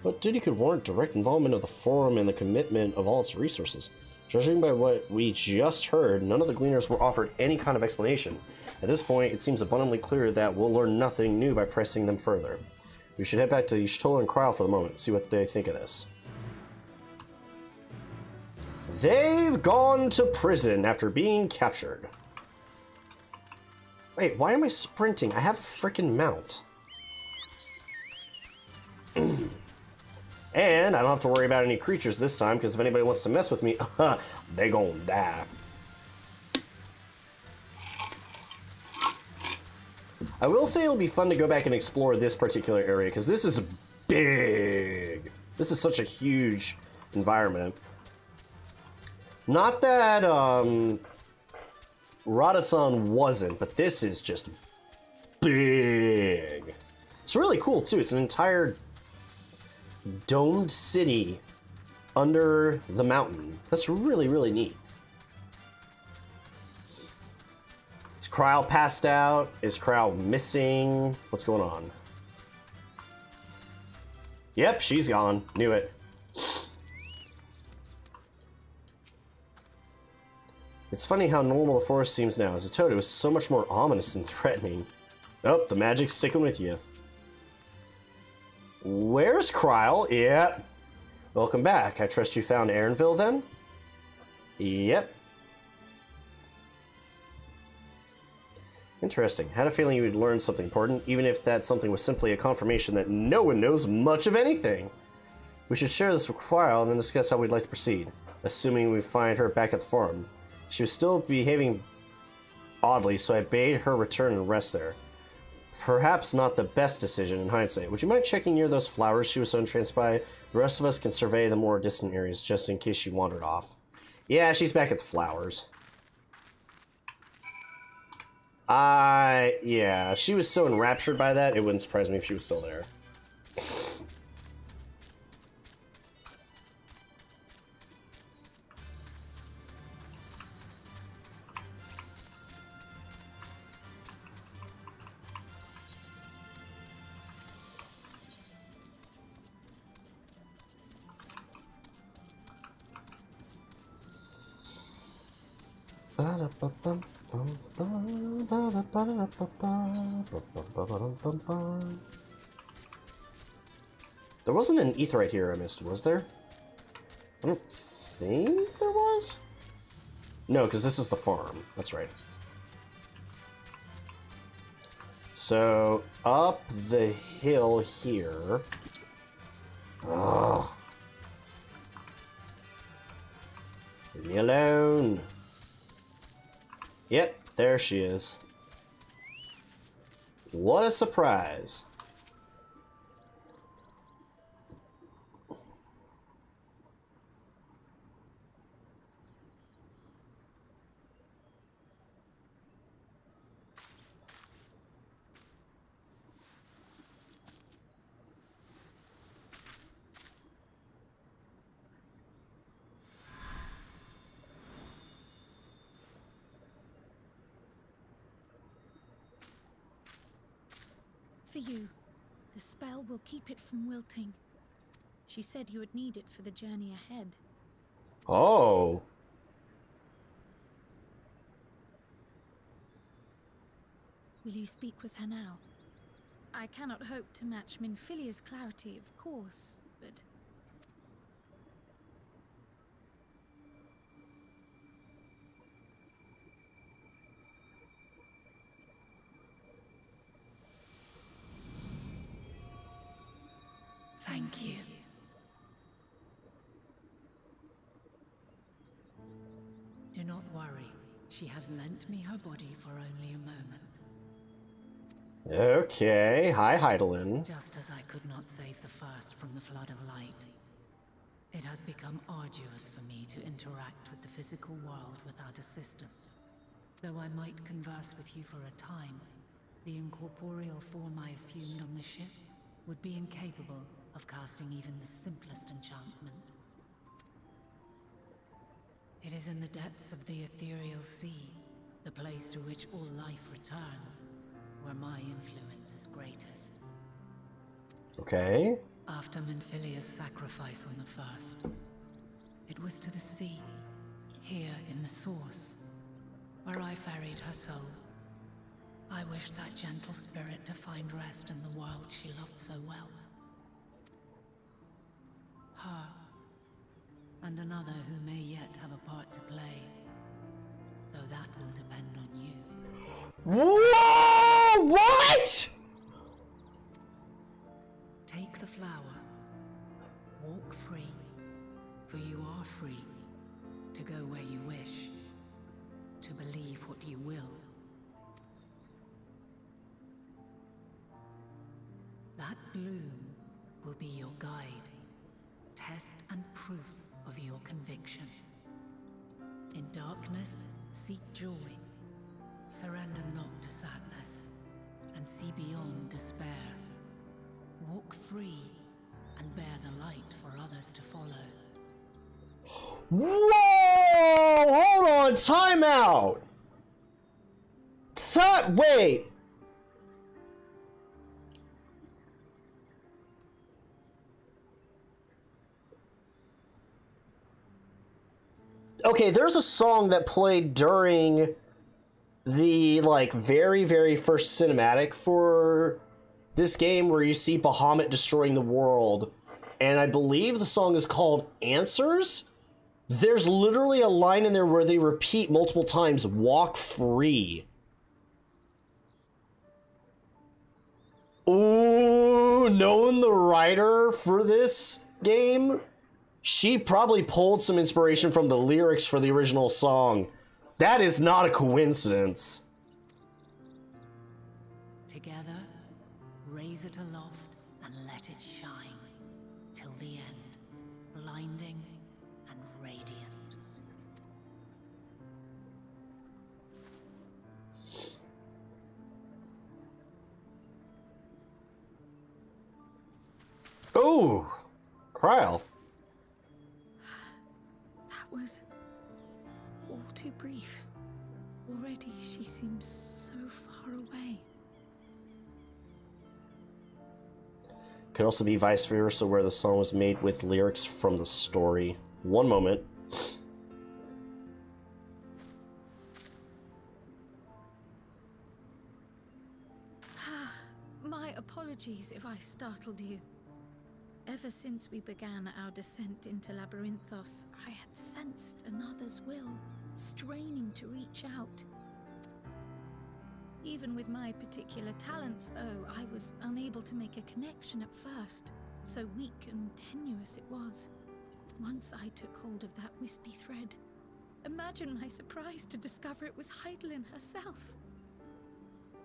What duty could warrant direct involvement of the Forum and the commitment of all its resources? Judging by what we just heard, none of the Gleaners were offered any kind of explanation. At this point, it seems abundantly clear that we'll learn nothing new by pressing them further. We should head back to Y'shtola and Krile for the moment, see what they think of this. They've gone to prison after being captured. Wait, why am I sprinting? I have a freaking mount. And I don't have to worry about any creatures this time, because if anybody wants to mess with me, they gon' die. I will say it'll be fun to go back and explore this particular area, because this is big. This is such a huge environment. Not that Radisson wasn't, but this is just big. It's really cool, too. It's an entire domed city under the mountain. That's really, really neat. Is Krile passed out? Is Krile missing? What's going on? Yep, she's gone. Knew it. It's funny how normal the forest seems now. As a toad, it was so much more ominous and threatening. Oh, the magic's sticking with you. Where's Krile? Yep. Welcome back. I trust you found Erenville then? Yep. Interesting. Had a feeling you would learn something important, even if that something was simply a confirmation that no one knows much of anything. We should share this with Krile and then discuss how we'd like to proceed, assuming we find her back at the farm. She was still behaving oddly, so I bade her return and rest there. Perhaps not the best decision in hindsight. Would you mind checking near those flowers she was so entranced by? The rest of us can survey the more distant areas just in case she wandered off. Yeah, she's back at the flowers. Yeah, she was so enraptured by that, it wouldn't surprise me if she was still there. There wasn't an etherite here I missed, was there? I don't think there was? No, because this is the farm. That's right. So, up the hill here... Ugh. Leave me alone. Yep, there she is. What a surprise. For you. The spell will keep it from wilting. She said you would need it for the journey ahead. Oh. Will you speak with her now? I cannot hope to match Minfilia's clarity, of course, but... Thank you. Do not worry. She has lent me her body for only a moment. Okay. Hi, Heidelin. Just as I could not save the first from the flood of light, it has become arduous for me to interact with the physical world without assistance. Though I might converse with you for a time, the incorporeal form I assumed on the ship would be incapable of casting even the simplest enchantment. It is in the depths of the ethereal sea, the place to which all life returns, where my influence is greatest. Okay. After Menphilia's sacrifice on the first, it was to the sea, here in the source, where I ferried her soul. I wished that gentle spirit to find rest in the world she loved so well. Her, and another who may yet have a part to play, though that will depend on you. Whoa! What? Take the flower. Walk free, for you are free to go where you wish, to believe what you will. That bloom will be your guide, test and proof of your conviction. In darkness, seek joy. Surrender not to sadness, and see beyond despair. Walk free, and bear the light for others to follow. Whoa! Hold on, time out! Wait! Okay, there's a song that played during the, like, very, very first cinematic for this game where you see Bahamut destroying the world, and I believe the song is called Answers? There's literally a line in there where they repeat multiple times, walk free. Ooh, knowing the writer for this game, she probably pulled some inspiration from the lyrics for the original song. That is not a coincidence. Together, raise it aloft and let it shine till the end, blinding and radiant. Ooh, Kryl. That was all too brief. Already she seems so far away. Could also be vice versa, where the song was made with lyrics from the story. One moment. My apologies if I startled you. Ever since we began our descent into Labyrinthos, I had sensed another's will, straining to reach out. Even with my particular talents, though, I was unable to make a connection at first. So weak and tenuous it was. Once I took hold of that wispy thread, imagine my surprise to discover it was Heidelin herself.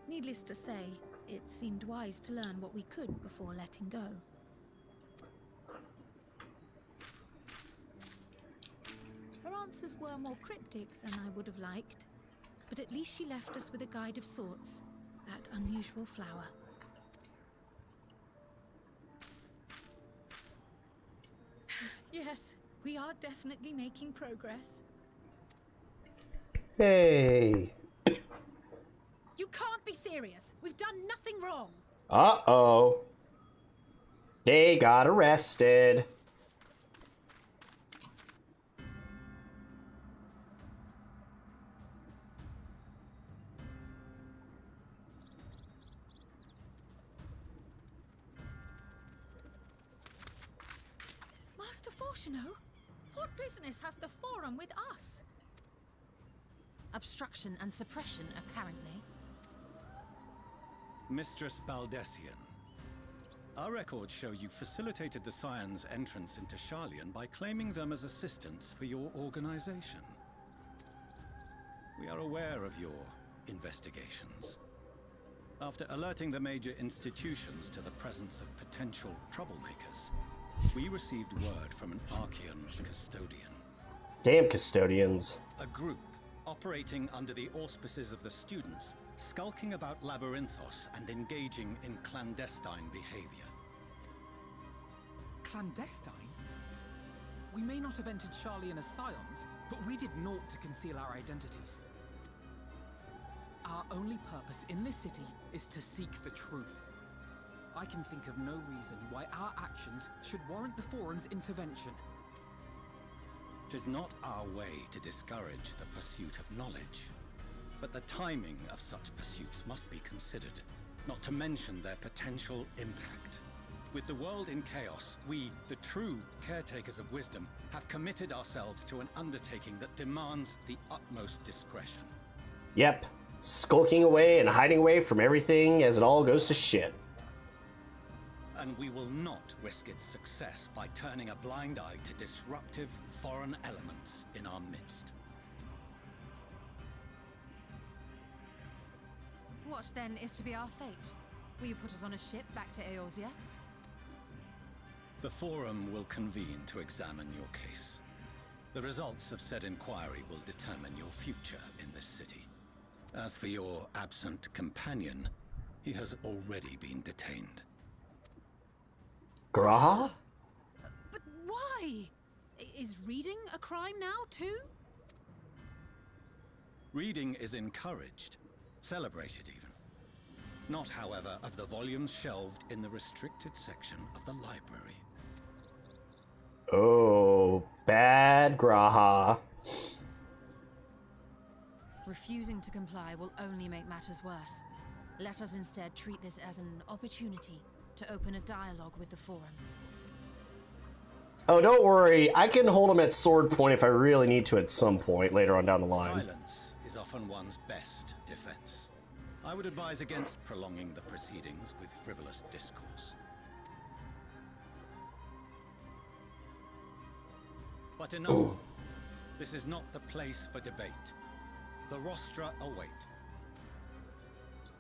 Needless to say, it seemed wise to learn what we could before letting go. Her answers were more cryptic than I would have liked, but at least she left us with a guide of sorts, that unusual flower. Yes, we are definitely making progress. Hey. You can't be serious. We've done nothing wrong. Uh-oh. They got arrested. Master Fortuno, what business has the Forum with us? Obstruction and suppression, apparently. Mistress Baldessian, our records show you facilitated the Scions' entrance into Sharlayan by claiming them as assistants for your organization. We are aware of your investigations. After alerting the major institutions to the presence of potential troublemakers, we received word from an Archean custodian. Damn custodians. A group operating under the auspices of the students, skulking about Labyrinthos and engaging in clandestine behavior. Clandestine? We may not have entered Charlian as scions, but we did naught to conceal our identities. Our only purpose in this city is to seek the truth. I can think of no reason why our actions should warrant the Forum's intervention. 'Tis not our way to discourage the pursuit of knowledge, but the timing of such pursuits must be considered, not to mention their potential impact. With the world in chaos, we, the true caretakers of wisdom, have committed ourselves to an undertaking that demands the utmost discretion. Yep. Skulking away and hiding away from everything as it all goes to shit. And we will not risk its success by turning a blind eye to disruptive foreign elements in our midst. What then is to be our fate? Will you put us on a ship back to Eorzea? The Forum will convene to examine your case. The results of said inquiry will determine your future in this city. As for your absent companion, he has already been detained. Graha? But why? Is reading a crime now, too? Reading is encouraged, celebrated even. Not, however, of the volumes shelved in the restricted section of the library. Oh, bad Graha. Refusing to comply will only make matters worse. Let us instead treat this as an opportunity to open a dialogue with the Forum. Oh, don't worry. I can hold him at sword point if I really need to at some point later on down the line. Silence is often one's best defense. I would advise against prolonging the proceedings with frivolous discourse. But enough. Ooh. This is not the place for debate. The rostra await.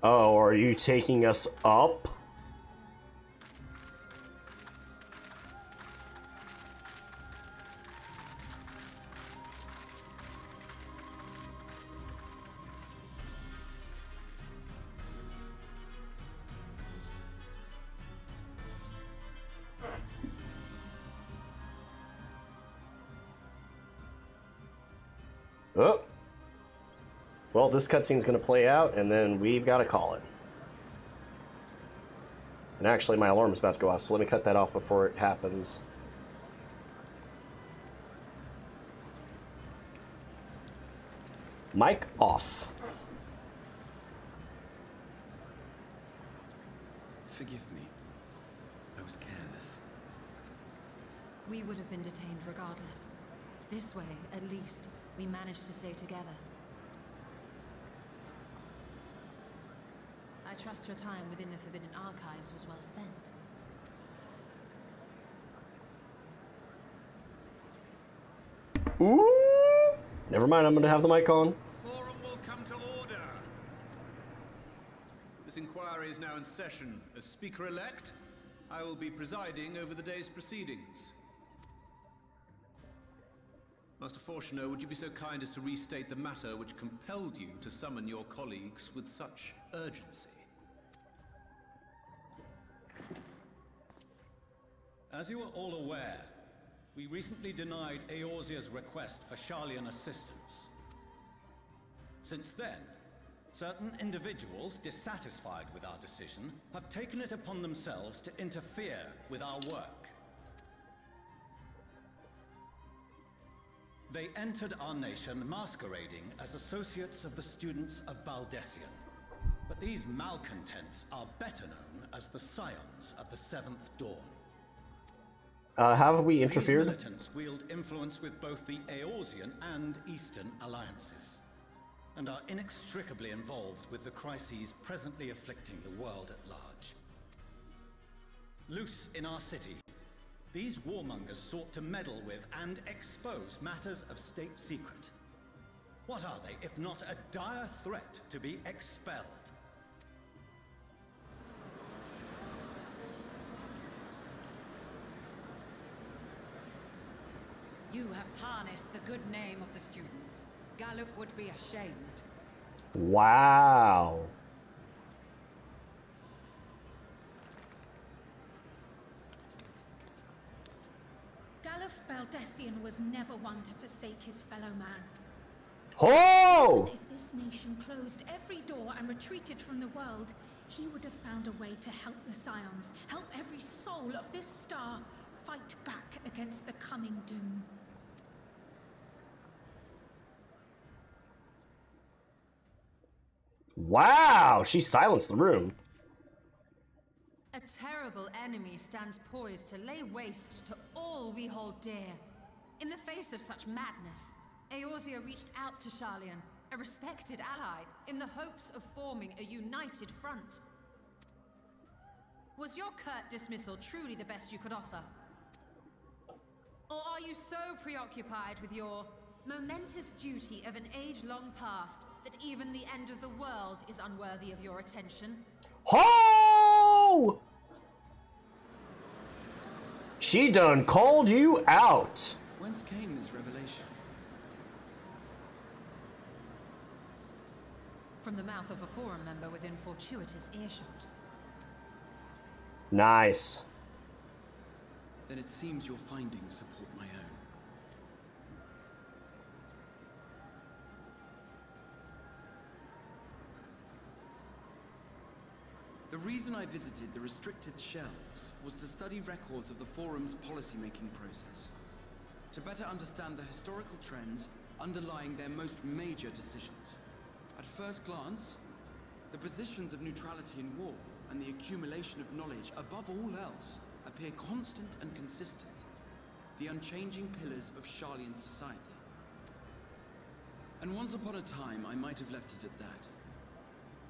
Oh, are you taking us up? Oh. Well, this cutscene's going to play out, and then we've got to call it. And actually, my alarm's about to go off, so let me cut that off before it happens. Mic off. Forgive me. I was careless. We would have been detained regardless. This way, at least, we managed to stay together. I trust your time within the Forbidden Archives was well spent. Ooh! Never mind, I'm gonna have the mic on. Forum will come to order. This inquiry is now in session. As Speaker-elect, I will be presiding over the day's proceedings. Master Fortuner, would you be so kind as to restate the matter which compelled you to summon your colleagues with such urgency? As you are all aware, we recently denied Eorzea's request for Charlian assistance. Since then, certain individuals dissatisfied with our decision have taken it upon themselves to interfere with our work. They entered our nation masquerading as associates of the students of Baldessian. But these malcontents are better known as the Scions of the Seventh Dawn. How have we interfered? These militants wield influence with both the Eorzean and Eastern alliances, and are inextricably involved with the crises presently afflicting the world at large. Loose in our city, these warmongers sought to meddle with and expose matters of state secret. What are they, if not a dire threat to be expelled? You have tarnished the good name of the students. Galuf would be ashamed. Wow. Galuf Baldessian was never one to forsake his fellow man. Oh! If this nation closed every door and retreated from the world, he would have found a way to help the Scions, help every soul of this star fight back against the coming doom. Wow, she silenced the room. A terrible enemy stands poised to lay waste to all we hold dear. In the face of such madness, Eorzea reached out to Sharlayan, a respected ally, in the hopes of forming a united front. Was your curt dismissal truly the best you could offer? Or are you so preoccupied with your momentous duty of an age-long past that even the end of the world is unworthy of your attention? Ho! She done called you out. Whence came this revelation? From the mouth of a forum member within fortuitous earshot. Nice. Then it seems your findings support my own. The reason I visited the restricted shelves was to study records of the Forum's policymaking process, to better understand the historical trends underlying their most major decisions. At first glance, the positions of neutrality in war and the accumulation of knowledge above all else appear constant and consistent, the unchanging pillars of Sharlayan society. And once upon a time, I might have left it at that.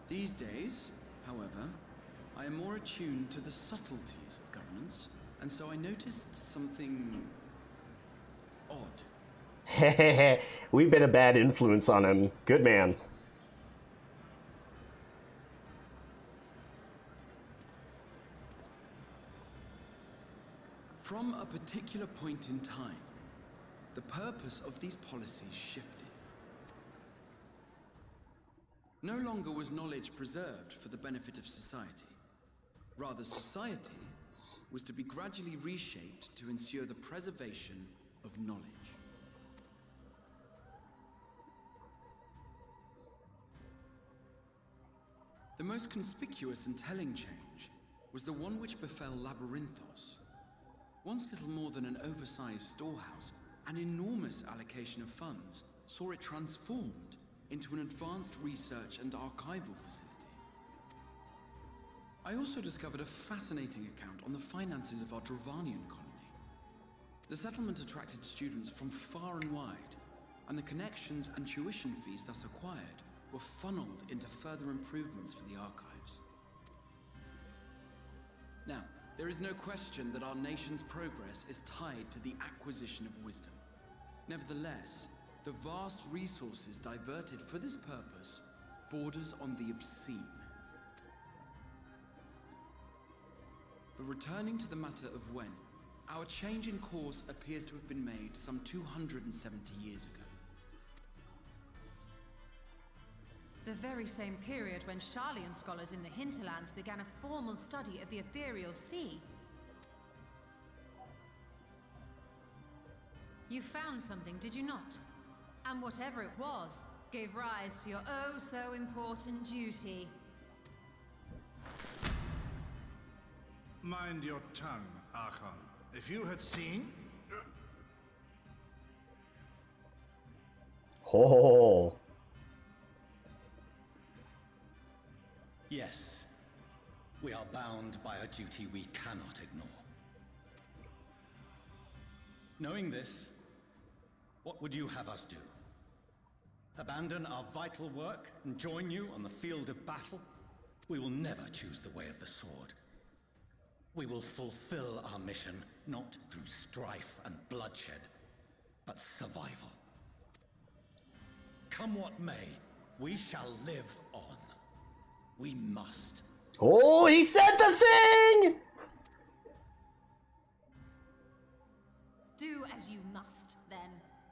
These days, however, I am more attuned to the subtleties of governance, and so I noticed something odd. We've been a bad influence on him. Good man. From a particular point in time, the purpose of these policies shifted. No longer was knowledge preserved for the benefit of society. Rather, society was to be gradually reshaped to ensure the preservation of knowledge. The most conspicuous and telling change was the one which befell Labyrinthos. Once little more than an oversized storehouse, an enormous allocation of funds saw it transformed into an advanced research and archival facility. I also discovered a fascinating account on the finances of our Dravanian colony. The settlement attracted students from far and wide, and the connections and tuition fees thus acquired were funneled into further improvements for the archives. Now, there is no question that our nation's progress is tied to the acquisition of wisdom. Nevertheless, the vast resources diverted for this purpose borders on the obscene. But returning to the matter of when, our change in course appears to have been made some 270 years ago. The very same period when Sharlayan scholars in the hinterlands began a formal study of the ethereal sea. You found something, did you not? And whatever it was, gave rise to your oh-so-important duty. Mind your tongue, Archon. If you had seen... Oh. Yes, we are bound by a duty we cannot ignore. Knowing this, what would you have us do? Abandon our vital work and join you on the field of battle? We will never choose the way of the sword. We will fulfill our mission, not through strife and bloodshed, but survival. Come what may, we shall live on. We must. Oh, he said the thing! Do as you must, then.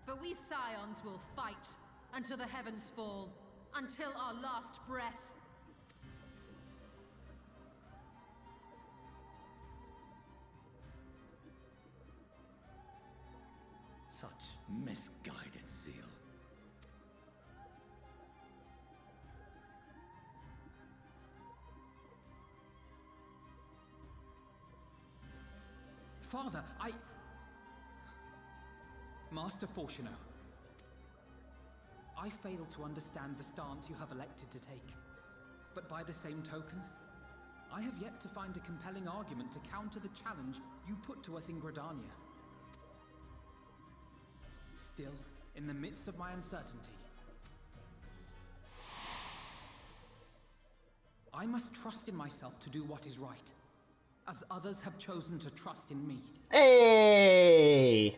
But we Scions will fight until the heavens fall, until our last breath. Such misguided zeal. Father, Master Fortuno, I fail to understand the stance you have elected to take. But by the same token, I have yet to find a compelling argument to counter the challenge you put to us in Gridania. Still, in the midst of my uncertainty, I must trust in myself to do what is right, as others have chosen to trust in me. Hey!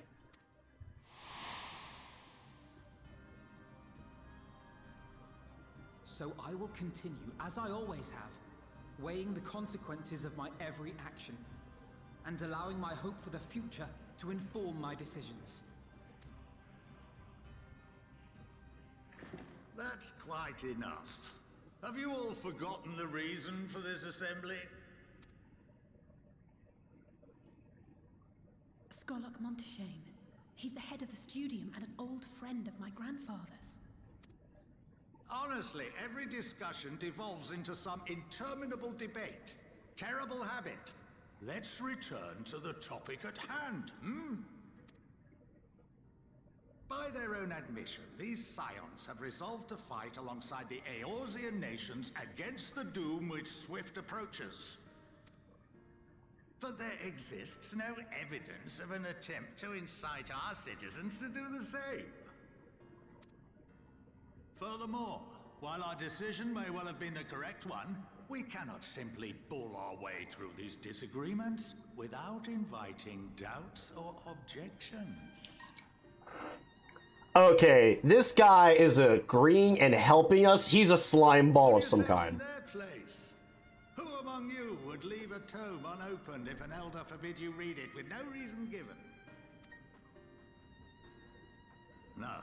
So I will continue, as I always have, weighing the consequences of my every action, and allowing my hope for the future to inform my decisions. That's quite enough. Have you all forgotten the reason for this assembly? Skolok Monteshane. He's the head of the Studium and an old friend of my grandfather's. Honestly, every discussion devolves into some interminable debate. Terrible habit. Let's return to the topic at hand, hmm? By their own admission, these Scions have resolved to fight alongside the Eorzean nations against the doom which swift approaches. But there exists no evidence of an attempt to incite our citizens to do the same. Furthermore, while our decision may well have been the correct one, we cannot simply bull our way through these disagreements without inviting doubts or objections. Okay, this guy is agreeing and helping us. He's a slime ball of some kind. Who among you would leave a tome unopened if an elder forbid you read it with no reason given? No.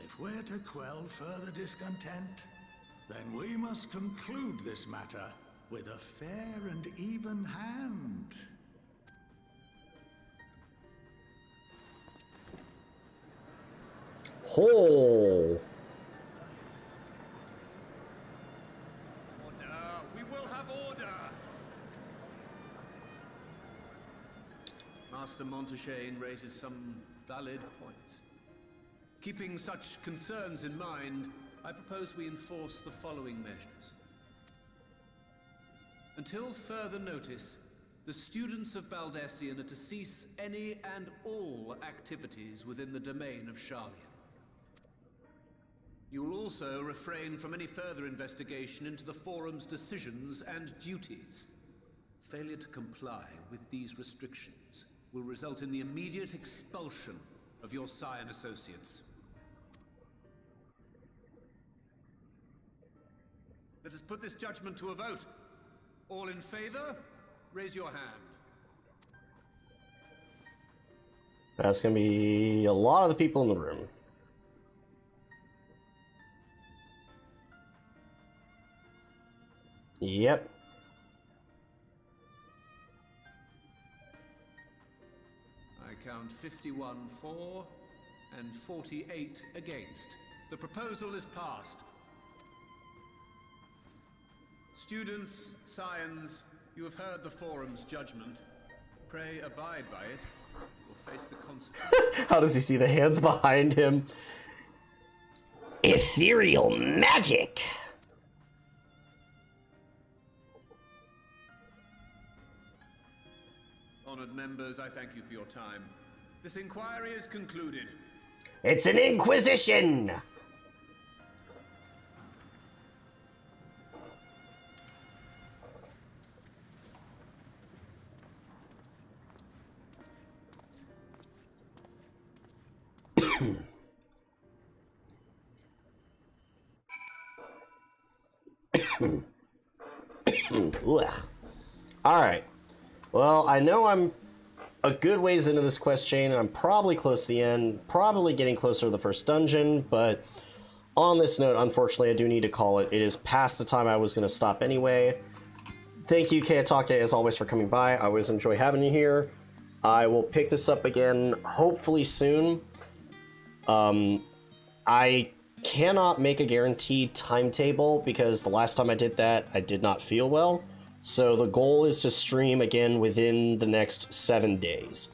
If we're to quell further discontent, then we must conclude this matter with a fair and even hand. Hole. Order! We will have order! Master Monteshane raises some valid points. Keeping such concerns in mind, I propose we enforce the following measures. Until further notice, the students of Baldessian are to cease any and all activities within the domain of Sharlayan. You will also refrain from any further investigation into the Forum's decisions and duties. Failure to comply with these restrictions will result in the immediate expulsion of your Scion associates. Let us put this judgment to a vote. All in favor, raise your hand. That's gonna be a lot of the people in the room. Yep. I count 51 for and 48 against. The proposal is passed. Students, Scions, you have heard the Forum's judgment. Pray abide by it. You'll face the consequences. How does he see the hands behind him? Ethereal magic! Honored members, I thank you for your time. This inquiry is concluded. It's an inquisition! Ugh. Alright. Well, I know I'm a good ways into this quest chain. I'm probably close to the end, probably getting closer to the first dungeon, but on this note, unfortunately, I do need to call it. It is past the time I was going to stop anyway. Thank you, Kayatake, as always, for coming by. I always enjoy having you here. I will pick this up again, hopefully soon. I cannot make a guaranteed timetable because the last time I did that, I did not feel well. So the goal is to stream again within the next 7 days.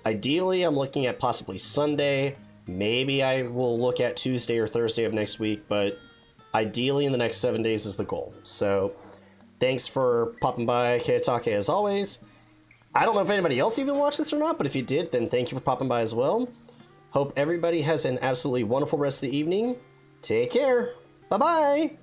Ideally, I'm looking at possibly Sunday. Maybe I will look at Tuesday or Thursday of next week, but ideally in the next 7 days is the goal. So thanks for popping by, Kayatake, as always. I don't know if anybody else even watched this or not, but if you did, then thank you for popping by as well. Hope everybody has an absolutely wonderful rest of the evening. Take care. Bye-bye.